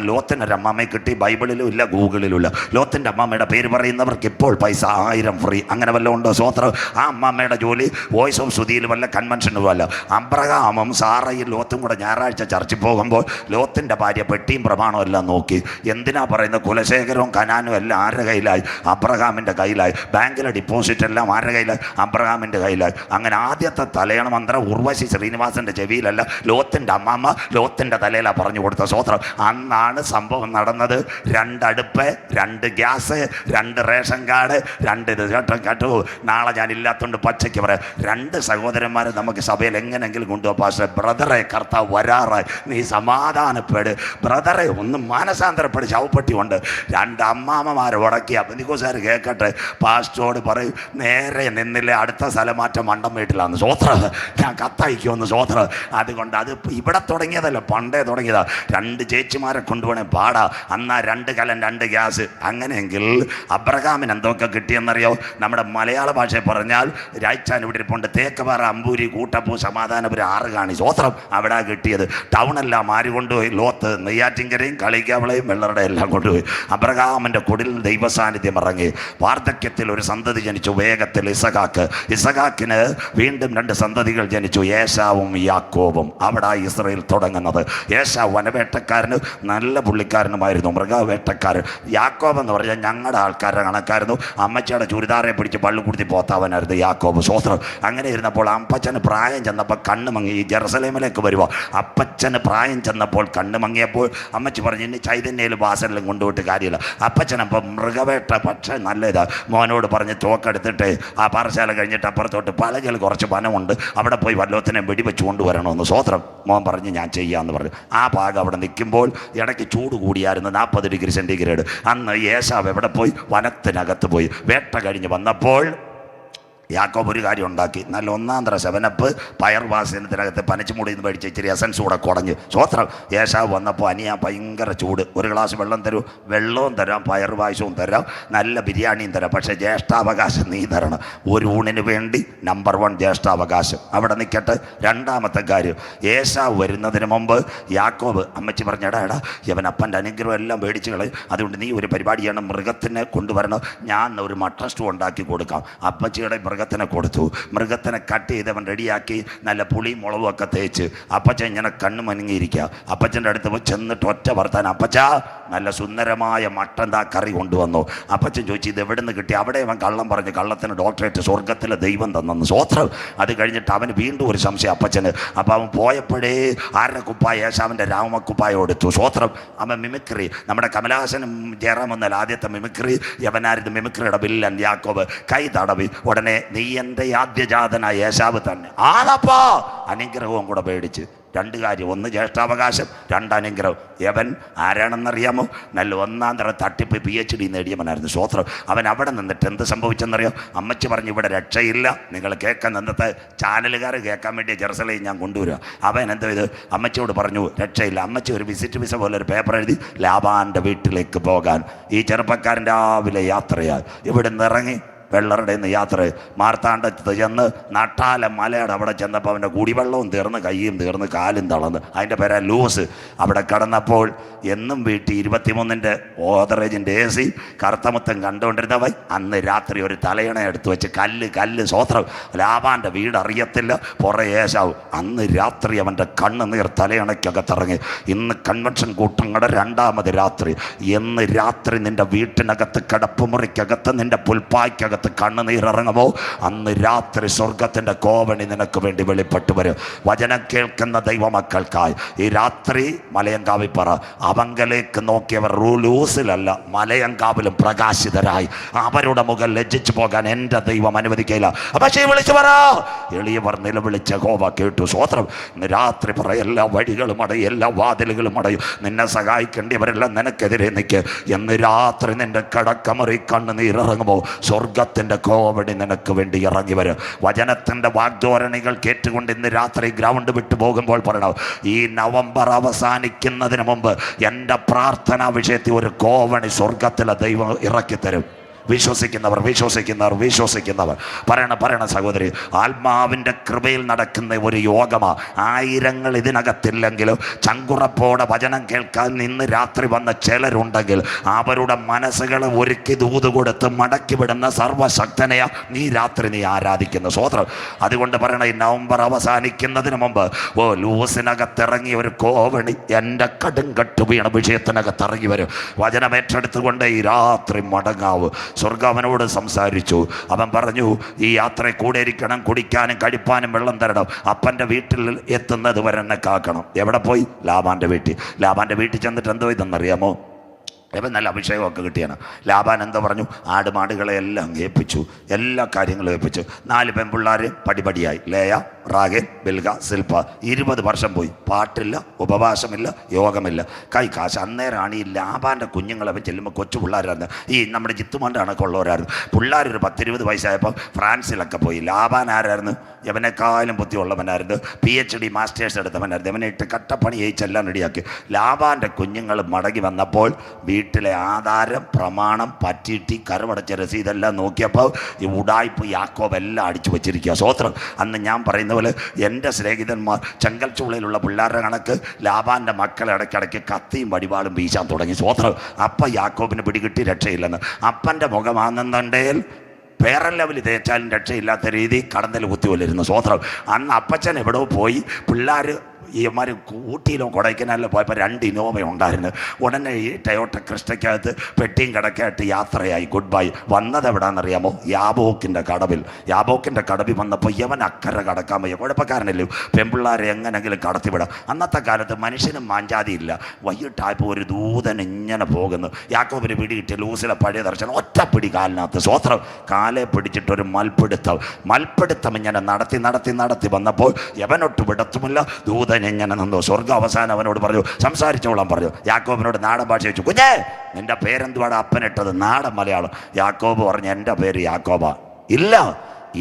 ലോത്തിനൊരു അമ്മാമ്മയെ കിട്ടി. ബൈബിളിലും ഇല്ല, ഗൂഗിളിലും ഇല്ല. ലോത്തിൻ്റെ അമ്മാമ്മയുടെ പേര് പറയുന്നവർക്ക് ഇപ്പോൾ പൈസ 1000 ഫ്രീ, അങ്ങനെ വല്ലതും ഉണ്ടോ? സ്വോത്രം. ആ അമ്മാമ്മയുടെ ജോലി വോയിസ് ഓഫ് സുധിയിലും അല്ല, കൺവെൻഷനും അല്ല. അബ്രഹാമും സാറയും ലോത്തും കൂടെ ഞായറാഴ്ച ചർച്ചിൽ പോകുമ്പോൾ ലോത്തിൻ്റെ ഭാര്യ പെട്ടിയും പ്രമാണവും എല്ലാം നോക്കി. എന്തിനാ പറയുന്നത്? കുലശേഖരവും കനാനും എല്ലാം ആരുടെ കയ്യിലായി? അബ്രഹാമിൻ്റെ കയ്യിലായി. ബാങ്കിലെ ഡിപ്പോസിറ്റ് എല്ലാം ആരുടെ കയ്യിലായി? അബ്രഹാമിൻ്റെ കയ്യിലായി. അങ്ങനെ ആദ്യത്തെ തലയണ മന്ത്രം ഉർവശി ശ്രീനിവാസൻ്റെ ചെവിയിലല്ല, ലോത്തിൻ്റെ അമ്മാമ്മ ലോത്തിൻ്റെ തലയിലാണ് പറഞ്ഞു കൊടുത്ത. സ്വോത്രം. അന്നാണ് സംഭവം നടന്നത്. 2 അടുപ്പ്, 2 ഗ്യാസ്, 2 റേഷൻ കാർഡ്, 2 ഇത് കേട്ടോ. നാളെ ഞാൻ ഇല്ലാത്തതുകൊണ്ട് പച്ചയ്ക്ക് പറയാം, 2 സഹോദരന്മാരെ നമുക്ക് സഭയിൽ എങ്ങനെയെങ്കിലും കൊണ്ടുപോകാം. പക്ഷേ ബ്രദറെ, കർത്താവ് വരാറായി, നീ സമാധാനപ്പെട് ബ്രദറെ, ഒന്ന് മാനസാന്തരപ്പെട്. ശവപ്പെട്ടി കൊണ്ട് 2 അമ്മാമ്മമാരെ ഉടക്കിയ പെന്തിക്കോസുകാർ കേൾക്കട്ടെ. പാസ്റ്റോട് പറയും, നേരെ നിന്നില്ലേ അടുത്ത സ്ഥലമാറ്റം മണ്ടം വീട്ടിലാണ്. സ്വോത്രം. ഞാൻ കത്തയക്കുമെന്ന്. സ്വോത്രം. അതുകൊണ്ട് അത് ഇവിടെ തുടങ്ങിയതല്ല, പണ്ടേ തുടങ്ങിയതാ. 2 ചേച്ചിമാരെ കൊണ്ടുപോകണേ പാടാ. അന്നാ 2 കലം 2 ഗ്യാസ്. അങ്ങനെയെങ്കിൽ അബ്രഹാമിന് എന്തൊക്കെ കിട്ടിയെന്നറിയോ? നമ്മുടെ മലയാള ഭാഷയിൽ പറഞ്ഞാൽ രായ്ച്ചാൻ ഇവിടെ ഇരിപ്പുണ്ട്. തേക്കപാറ, അമ്പൂരി, കൂട്ടപ്പൂ, സമാധാനപുരം, 6 കാണി. സ്വോത്രം. അവിടെ കിട്ടിയത്. ടൗണെല്ലാം ആര് കൊണ്ടുപോയി? ലോത്ത്. നെയ്യാറ്റിൻകരയും കളിക്കാവളയും വെള്ളറുടെ എല്ലാം കൊണ്ടുപോയി. അബ്രഹാമിൻ്റെ കുടിൽ ദൈവസാന്നിധ്യം ഇറങ്ങി. വാർദ്ധക്യത്തിൽ ഒരു സന്തതി ജനിച്ചു, വേഗത്തിൽ ഇസഹാക്ക്. ഇസഹാക്കിന് വീണ്ടും 2 സന്തതികൾ ജനിച്ചു, ഏശാവും യാക്കോബും. അവിടെ ഇസ്രയേൽ തുടങ്ങുന്നത്. ഏശാവ് വനവേട്ടക്കാരന് നല്ല പുള്ളിക്കാരനുമായിരുന്നു, മൃഗവേട്ടക്കാരൻ. യാക്കോബ് എന്ന് പറഞ്ഞാൽ ഞങ്ങളുടെ ആൾക്കാരുടെ കണക്കായിരുന്നു. അമ്മച്ചിയുടെ ചുരിദാറെ പിടിച്ച് പള്ളിക്കുടുത്തി പോത്താവനായിരുന്നു യാക്കോബ്. സ്വോത്രം. അങ്ങനെ ഇരുന്നപ്പോൾ അപ്പച്ചന് പ്രായം ചെന്നപ്പോൾ കണ്ണ് മങ്ങി. ഈ ജെറുസലേമിലേക്ക് വരുമ്പോൾ അപ്പച്ചന് പ്രായം ചെന്നപ്പോൾ കണ്ണ് മങ്ങിയപ്പോൾ അമ്മച്ചി പറഞ്ഞു, ഇനി ചൈതന്യയിൽ വാസലിലും കൊണ്ടുപോയിട്ട് കാര്യമില്ല. അപ്പച്ചനപ്പം മൃഗവേട്ട പക്ഷേ നല്ലതാ. മോനോട് പറഞ്ഞ് തോക്കെടുത്തിട്ട് ആ പാറശാല കഴിഞ്ഞിട്ട് അപ്പുറത്തോട്ട് പലകയിൽ കുറച്ച് വനമുണ്ട്, അവിടെ പോയി വല്ലോത്തിനെ വെടിവെച്ച് കൊണ്ടുവരണമെന്ന്. സ്വോത്രം. മോൻ പറഞ്ഞ് ഞാൻ ചെയ്യാമെന്ന് പറഞ്ഞു. ആ ഭാഗം അവിടെ നിൽക്കുമ്പോൾ ഇടയ്ക്ക് ചൂട് കൂടിയായിരുന്നു, 40 ഡിഗ്രി സെൻറ്റിഗ്രേഡ്. അന്ന് ഏശാവ് എവിടെ പോയി? വനത്തിനകത്ത് പോയി. വേട്ട കഴിഞ്ഞ് വന്നപ്പോൾ യാക്കോബ് ഒരു കാര്യം ഉണ്ടാക്കി. നല്ല 1 തരം 7up പയർവാസനത്തിനകത്ത് പനച്ചുമൂടിയിൽ നിന്ന് മേടിച്ച് ഇച്ചിരി എസൻസ് കൂടെ കുടഞ്ഞ്. സ്വോത്രം. ഏശാവ് വന്നപ്പോൾ അനിയാ ഭയങ്കര ചൂട്. 1 ഗ്ലാസ് വെള്ളം തരൂ. വെള്ളവും തരാം, പയർവാസവും തരാം, നല്ല ബിരിയാണിയും തരാം, പക്ഷേ ജ്യേഷ്ഠാവകാശം നീ തരണം. ഒരു ഊണിന് വേണ്ടി നമ്പർ 1 ജ്യേഷ്ഠാവകാശം. അവിടെ നിൽക്കട്ടെ. 2ാമത്തെ കാര്യം, ഏശാവ് വരുന്നതിന് മുമ്പ് യാക്കോബ് അമ്മച്ചി പറഞ്ഞടാ, എടാ ഇവൻ അപ്പൻ്റെ അനുഗ്രഹം എല്ലാം മേടിച്ച് കളയും, അതുകൊണ്ട് നീ ഒരു പരിപാടി ചെയ്യണം, മൃഗത്തിനെ കൊണ്ടുവരണം, ഞാൻ ഒരു മട്ടൺ സ്റ്റൂ ഉണ്ടാക്കി കൊടുക്കാം. അപ്പച്ചിയുടെ മൃഗത്തിനെ കൊടുത്തു. മൃഗത്തിനെ കട്ട് ചെയ്തവൻ റെഡിയാക്കി നല്ല പുളിയും മുളകും ഒക്കെ തേച്ച്. അപ്പച്ചൻ ഇങ്ങനെ കണ്ണ് മനുങ്ങിയിരിക്കുക. അപ്പച്ചൻ്റെ അടുത്ത് പോയി ചെന്നിട്ട് ഒറ്റ വർത്താൻ, അപ്പച്ചാ നല്ല സുന്ദരമായ മട്ടൻ കറി കൊണ്ടുവന്നു. അപ്പച്ചൻ ചോദിച്ചു, ഇത് എവിടെ നിന്ന് കിട്ടി? അവിടെ അവൻ കള്ളം പറഞ്ഞു, കള്ളത്തിന് ഡോക്ടറേറ്റ് സ്വർഗത്തിലെ ദൈവം തന്നെന്ന്. സ്വോത്രം. അത് കഴിഞ്ഞിട്ട് അവന് വീണ്ടും ഒരു സംശയം അപ്പച്ചന്. അപ്പം അവൻ പോയപ്പോഴേ ആരുടെ കുപ്പായ? ഏശാവിൻ്റെ രാമക്കുപ്പായം എടുത്തു. സ്വോത്രം. അവൻ മിമിക്രി, നമ്മുടെ കമലഹാസനും ജയറാമെന്നല്ല ആദ്യത്തെ മിമിക്രി. യവനായിരുന്നു മിമിക്രിയുടെ വില്ലൻ യാക്കോബ്. കൈ തടവി. ഉടനെ നീ എൻ്റെ ആദ്യജാതനായ ഏശാവ് തന്നെ ആളപ്പാ. അനുഗ്രഹവും കൂടെ പേടിച്ച്. 2 കാര്യം, 1 ജ്യേഷ്ഠാവകാശം, 2 അനുഗ്രഹം. യവൻ ആരാണെന്നറിയാമോ? നല്ല 1 തരം തട്ടിപ്പ് PhD നേടിയവനായിരുന്നു. സ്വോത്രം. അവൻ അവിടെ നിന്നിട്ട് എന്ത് സംഭവിച്ചെന്നറിയാം? അമ്മച്ചി പറഞ്ഞു, ഇവിടെ രക്ഷയില്ല, നിങ്ങൾ കേൾക്കാൻ നിന്നത്തെ ചാനലുകാർ കേൾക്കാൻ വേണ്ടി ജെറുസലേം ഞാൻ കൊണ്ടുവരിക. അവൻ എന്തോ ഇത് അമ്മച്ചിയോട് പറഞ്ഞു, രക്ഷയില്ല. അമ്മച്ചി ഒരു വിസിറ്റ് വിസ പോലെ ഒരു പേപ്പർ എഴുതി, ലാബാൻ്റെ വീട്ടിലേക്ക് പോകാൻ. ഈ ചെറുപ്പക്കാരൻ രാവിലെ യാത്രയായി ഇവിടെ നിന്ന് ഇറങ്ങി വെള്ളറുടെ നിന്ന് യാത്ര മാർത്താണ്ഡത്ത് ചെന്ന് നട്ടാല മലയുടെ അവിടെ ചെന്നപ്പോൾ അവൻ്റെ കുടിവെള്ളവും തീർന്ന്, കയ്യും തീർന്ന്, കാലും തളർന്ന്. അതിൻ്റെ പേരാ ലൂസ്. അവിടെ കടന്നപ്പോൾ എന്നും വീട്ടിൽ 23ൻ്റെ ഓതറേജിൻ്റെ AC കറുത്തമുത്തം കണ്ടുകൊണ്ടിരുന്നവൻ അന്ന് രാത്രി ഒരു തലയണ എടുത്ത് വെച്ച് കല്ല് സ്വോത്രം. ലാബാൻ്റെ വീട് അറിയത്തില്ല, പുറേ ഏശാവ്. അന്ന് രാത്രി അവൻ്റെ കണ്ണ് നീർ തലയണയ്ക്കകത്തിറങ്ങി. ഇന്ന് കൺവെൻഷൻ കൂട്ടങ്ങളുടെ 2ാമത് രാത്രി. എന്ന് രാത്രി നിൻ്റെ വീട്ടിനകത്ത്, കിടപ്പുമുറിക്കകത്ത്, നിൻ്റെ പുൽപ്പായ്ക്കകത്ത് കണ്ണുനീരിറങ്ങുമോ, അന്ന് രാത്രി സ്വർഗത്തിൻ്റെ കോവണി നിനക്ക് വേണ്ടി വെളിപ്പെട്ടു വരും. വചനം കേൾക്കുന്ന ദൈവമക്കൾക്കായി ഈ രാത്രി മലയങ്കാവിൽ പറ, അവങ്കലേക്ക് നോക്കിയവർ ലൂസിലല്ല മലയങ്കാവിലും പ്രകാശിതരായി. അവരുടെ മുഖം ലജ്ജിച്ചു പോകാൻ എൻ്റെ ദൈവം അനുവദിക്കില്ല. പക്ഷേ വിളിച്ചു പറ, എളിയവർ നിലവിളിച്ച യഹോവ കേട്ടു. സ്വോത്രം. ഇന്ന് രാത്രി പറ, എല്ലാ വഴികളും അടയും, എല്ലാ വാതിലുകളും അടയും. നിന്നെ സഹായിക്കേണ്ടിയവരെല്ലാം നിനക്കെതിരെ നിൽക്കുക. എന്ന് രാത്രി നിന്റെ കിടക്കമറി കണ്ണുനീരിറങ്ങുമോ, സ്വർഗ ത്തിൻ്റെ കോവടി നിനക്ക് വേണ്ടി ഇറങ്ങി വരും. വചനത്തിൻ്റെ വാഗ്ദോരണികൾ കേട്ടുകൊണ്ട് ഇന്ന് രാത്രി ഗ്രൗണ്ട് വിട്ടു പോകുമ്പോൾ പറയണം, ഈ നവംബർ അവസാനിക്കുന്നതിന് മുമ്പ് എൻ്റെ പ്രാർത്ഥനാ വിഷയത്തിൽ ഒരു കോവണി സ്വർഗത്തിലെ ദൈവം ഇറക്കി തരും. വിശ്വസിക്കുന്നവർ പറയണ സഹോദരി, ആത്മാവിൻ്റെ കൃപയിൽ നടക്കുന്ന ഒരു യോഗമാ. ആയിരങ്ങൾ ഇതിനകത്തില്ലെങ്കിലും ചങ്കുറപ്പോടെ വചനം കേൾക്കാൻ ഇന്ന് രാത്രി വന്ന ചിലരുണ്ടെങ്കിൽ അവരുടെ മനസ്സുകൾ ഒരുക്കി ദൂത് കൊടുത്ത് മടക്കി വിടുന്ന സർവശക്തനെയാ ഈ രാത്രി നീ ആരാധിക്കുന്ന സ്വോത്രം. അതുകൊണ്ട് പറയണ, ഈ നവംബർ അവസാനിക്കുന്നതിന് മുമ്പ് ലൂസിനകത്തിറങ്ങി ഒരു കോവണി എൻ്റെ കടുങ്കട്ട് വീണ വിഷയത്തിനകത്ത് ഇറങ്ങി വരും. വചനം ഏറ്റെടുത്തുകൊണ്ട് ഈ രാത്രി മടങ്ങാവൂ. സ്വർഗ്ഗം അവനോട് സംസാരിച്ചു. അവൻ പറഞ്ഞു, ഈ യാത്രയിൽ കൂടെ ഇരിക്കണം, കുടിക്കാനും കഴിപ്പാനും വെള്ളം തരണം, അപ്പൻ്റെ വീട്ടിൽ എത്തുന്നത് വരെ എന്നെ കാക്കണം. എവിടെ പോയി? ലാബാൻ്റെ വീട്ടിൽ ചെന്നിട്ട് എന്തോ ഇതെന്നറിയാമോ? ഇവൻ നല്ല അഭിഷേകമൊക്കെ കിട്ടിയാണ്. ലാബാൻ എന്തോ പറഞ്ഞു? ആടുമാടുകളെ എല്ലാം ഏൽപ്പിച്ചു, എല്ലാ കാര്യങ്ങളും ഏൽപ്പിച്ചു. 4 പെൺപിള്ളേർ പടിപടിയായി. ലേയ, റാഗേൽ, ബിൽഗ, സിൽപ്പ. 20 വർഷം പോയി. പാട്ടില്ല, ഉപവാസമില്ല, യോഗമില്ല, കാശ്. അന്നേരമാണ് ഈ ലാബാൻ്റെ കുഞ്ഞുങ്ങളവൻ ചെല്ലുമ്പോൾ കൊച്ചു പിള്ളേരായിരുന്നു. ഈ നമ്മുടെ ജിത്തുമോൻ്റെ കണക്കുള്ളവരായിരുന്നു. പിള്ളേരൊരു 10-20 വയസ്സായപ്പോൾ ഫ്രാൻസിലൊക്കെ പോയി. ലാബാൻ ആരായിരുന്നു? യവനെക്കാളും ബുദ്ധിയുള്ളവനായിരുന്നു. PhD മാസ്റ്റേഴ്സ് എടുത്തവനായിരുന്നു. അവനെ ഇട്ട് കട്ടപ്പണി ജയിച്ചെല്ലാം റെഡിയാക്കി. ലാബാൻ്റെ കുഞ്ഞുങ്ങൾ മടങ്ങി വന്നപ്പോൾ വീട്ടിലെ ആധാരം, പ്രമാണം, പറ്റിയിട്ട് കരമടച്ച രസീതെല്ലാം നോക്കിയപ്പോൾ ഈ ഉടായ്പ യാക്കോബ് എല്ലാം അടിച്ചു വെച്ചിരിക്കുക. സ്വോത്രം. അന്ന് ഞാൻ പറയുന്ന പോലെ എൻ്റെ സ്നേഹിതന്മാർ ചെങ്കൽ ചൂളയിലുള്ള പിള്ളേരുടെ കണക്ക് ലാബാൻ്റെ മക്കളെ ഇടയ്ക്കിടയ്ക്ക് കത്തിയും വടിവാളും വീശാൻ തുടങ്ങി. സ്വോത്രം. അപ്പം യാക്കോബിന് പിടികിട്ടി രക്ഷയില്ലെന്ന്. അപ്പൻ്റെ മുഖമാണെന്നുണ്ടെങ്കിൽ വേറെ ലെവൽ തേച്ചാലും രക്ഷയില്ലാത്ത രീതി കടന്നൽ കുത്തിവല്ലിരുന്നു. സ്വോത്രം. അന്ന് അപ്പച്ചൻ എവിടെയോ പോയി. പിള്ളേർ ഈമാർ ഊട്ടിയിലോ കൊടൈക്കനാലിലോ പോയപ്പോൾ 2 ഇനോവ ഉണ്ടായിരുന്നു. ഉടനെ ഈ ടയോട്ട ക്രിസ്റ്റയ്ക്കകത്ത് പെട്ടിയും കിടക്കായിട്ട് യാത്രയായി. Good bye. വന്നത് എവിടാണെന്നറിയാമോ? യാബോക്കിൻ്റെ കടവിൽ വന്നപ്പോൾ യവൻ അക്കരെ കടക്കാൻ വയ്യ. കുഴപ്പക്കാരനല്ലേ, പെൺപിള്ളേരെ എങ്ങനെങ്കിലും കടത്തിവിടാം. അന്നത്തെ കാലത്ത് മനുഷ്യനും മാഞ്ചാതിയില്ല. വൈകിട്ടായപ്പോൾ ഒരു ദൂതൻ ഇങ്ങനെ പോകുന്നു. യാക്കോബിന് പിടികിട്ടി. ലൂസിലെ പഴയ ദർശനം, ഒറ്റപ്പിടി കാലിനകത്ത്. സ്വോത്രം. കാലെ പിടിച്ചിട്ടൊരു മൽപ്പിടുത്തം ഇങ്ങനെ നടത്തി വന്നപ്പോൾ യവനൊട്ട് വിടത്തുമില്ല. ദൂതൻ എങ്ങനെ നിന്നു. സ്വർഗ്ഗ അവസാനം അവനോട് പറഞ്ഞു, സംസാരിച്ചോളാൻ പറഞ്ഞു. യാക്കോബിനോട് നാടൻ ഭാഷ ചോദിച്ചു, കുഞ്ഞേ നിന്റെ പേരെന്തുവാണ് അപ്പനിട്ടത്? നാടൻ മലയാളം. യാക്കോബ് പറഞ്ഞു, എൻ്റെ പേര് യാക്കോബാ. ഇല്ല,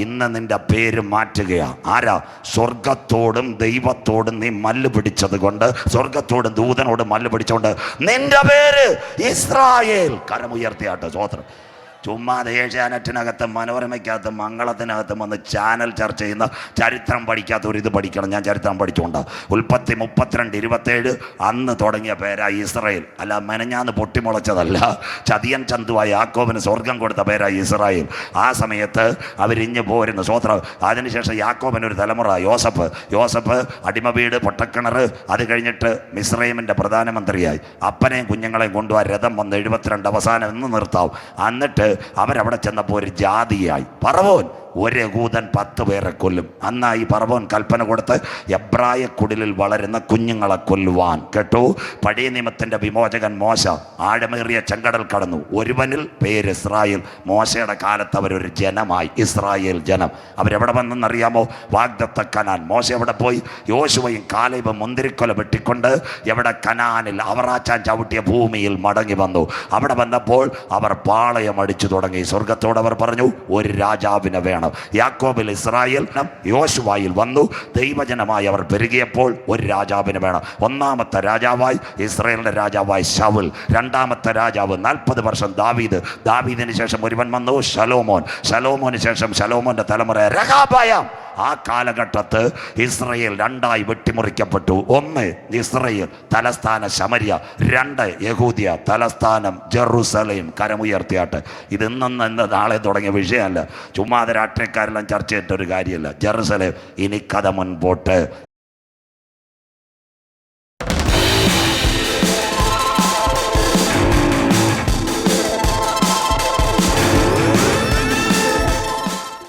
ഇന്ന് നിന്റെ പേര് മാറ്റുകയാ. ആരാ? സ്വർഗത്തോടും ദൈവത്തോടും നീ മല്ല് പിടിച്ചത് കൊണ്ട്, സ്വർഗത്തോടും ദൂതനോടും മല്ല് പിടിച്ചോണ്ട് നിന്റെ പേര് ഇസ്രായേൽ. കരമുയർത്തിയാട്ടെ. സ്വോത്രം. ചുമ്മാതെ ഏഷ്യാനെറ്റിനകത്തും മനോരമയ്ക്കകത്തും മംഗളത്തിനകത്തും വന്ന് ചാനൽ ചർച്ച ചെയ്യുന്ന ചരിത്രം പഠിക്കാത്തവർ ഇത് പഠിക്കണം. ഞാൻ ചരിത്രം പഠിച്ചുകൊണ്ട് ഉൽപ്പത്തി 32:27 അന്ന് തുടങ്ങിയ പേരാ ഇസ്രായേൽ. അല്ല, മെനഞ്ഞാന്ന് പൊട്ടിമുളച്ചതല്ല. ചതിയൻ ചന്തുവായ യാക്കോബിന് സ്വർഗം കൊടുത്ത പേരാ ഇസ്രായേൽ. ആ സമയത്ത് അവരിഞ്ഞ് പോരുന്നു. സ്വോത്രം. അതിനുശേഷം യാക്കോബിനൊരു തലമുറ യോസഫ് അടിമ വീട്, പൊട്ടക്കിണർ. അത് കഴിഞ്ഞിട്ട് മിസ്രൈമിൻ്റെ പ്രധാനമന്ത്രിയായി. അപ്പനെയും കുഞ്ഞുങ്ങളെയും കൊണ്ടുപോകാൻ രഥം വന്ന് 72 അവസാനം എന്ന് നിർത്താവും. എന്നിട്ട് അവരവിടെ ചെന്നപ്പോൾ ഒരു ജാതിയായി പറവോൻ. ഒരു യഹൂദൻ 10 പേരെ കൊല്ലും. അന്നായി പറവോൻ കൽപ്പന കൊടുത്ത് എബ്രായ കുടിലിൽ വളരുന്ന കുഞ്ഞുങ്ങളെ കൊല്ലുവാൻ. കേട്ടു. പഴയ നിയമത്തിൻ്റെ വിമോചകൻ മോശ ആഴമേറിയ ചെങ്കടൽ കടന്നു. ഒരുവനിൽ പേര് ഇസ്രായേൽ. മോശയുടെ കാലത്ത് അവരൊരു ജനമായി, ഇസ്രായേൽ ജനം. അവരെവിടെ വന്നെന്നറിയാമോ? വാഗ്ദത്ത കനാൻ. മോശ എവിടെ പോയി? യോശുവയും കാലേബും മുന്തിരിക്കൊല വെട്ടിക്കൊണ്ട് എവിടെ? കനാനിൽ അവറാച്ചാൻ ചവിട്ടിയ ഭൂമിയിൽ മടങ്ങി വന്നു. അവിടെ വന്നപ്പോൾ അവർ പാളയം അടിച്ചു തുടങ്ങി. സ്വർഗത്തോട് അവർ പറഞ്ഞു, ഒരു രാജാവിനെ വേണം. യാക്കോബിൽ ഇസ്രായേൽ, യോശുവായിൽ വന്നു. ദൈവജനമായി അവർ പെരുകിയപ്പോൾ ഒരു രാജാവിന് വേണം. ഒന്നാമത്തെ രാജാവായി ഇസ്രായേലിന്റെ രാജാവായി ശൗൽ. രണ്ടാമത്തെ രാജാവ് 40 വർഷം ദാവീദിന് ശേഷം ഒരുവൻ വന്നു, ശലോമോന് ശേഷം ശലോമോന്റെ തലമുറ രഹാബായാം. ആ കാലഘട്ടത്ത് ഇസ്രായേൽ 2ആയി വെട്ടിമുറിക്കപ്പെട്ടു. 1 ഇസ്രായേൽ തലസ്ഥാന ശമരിയ, 2 യഹൂദിയ തലസ്ഥാനം ജെറുസലേം. കരമുയർത്തിയാട്ടെ. ഇത് ഇന്ന് നാളെ തുടങ്ങിയ വിഷയമല്ല. ചുമ്മാതെ രാഷ്ട്രീയക്കാരെല്ലാം ചർച്ച ചെയ്തിട്ടൊരു കാര്യമല്ല. ജെറുസലേം. ഇനി കഥ മുൻപോട്ട്.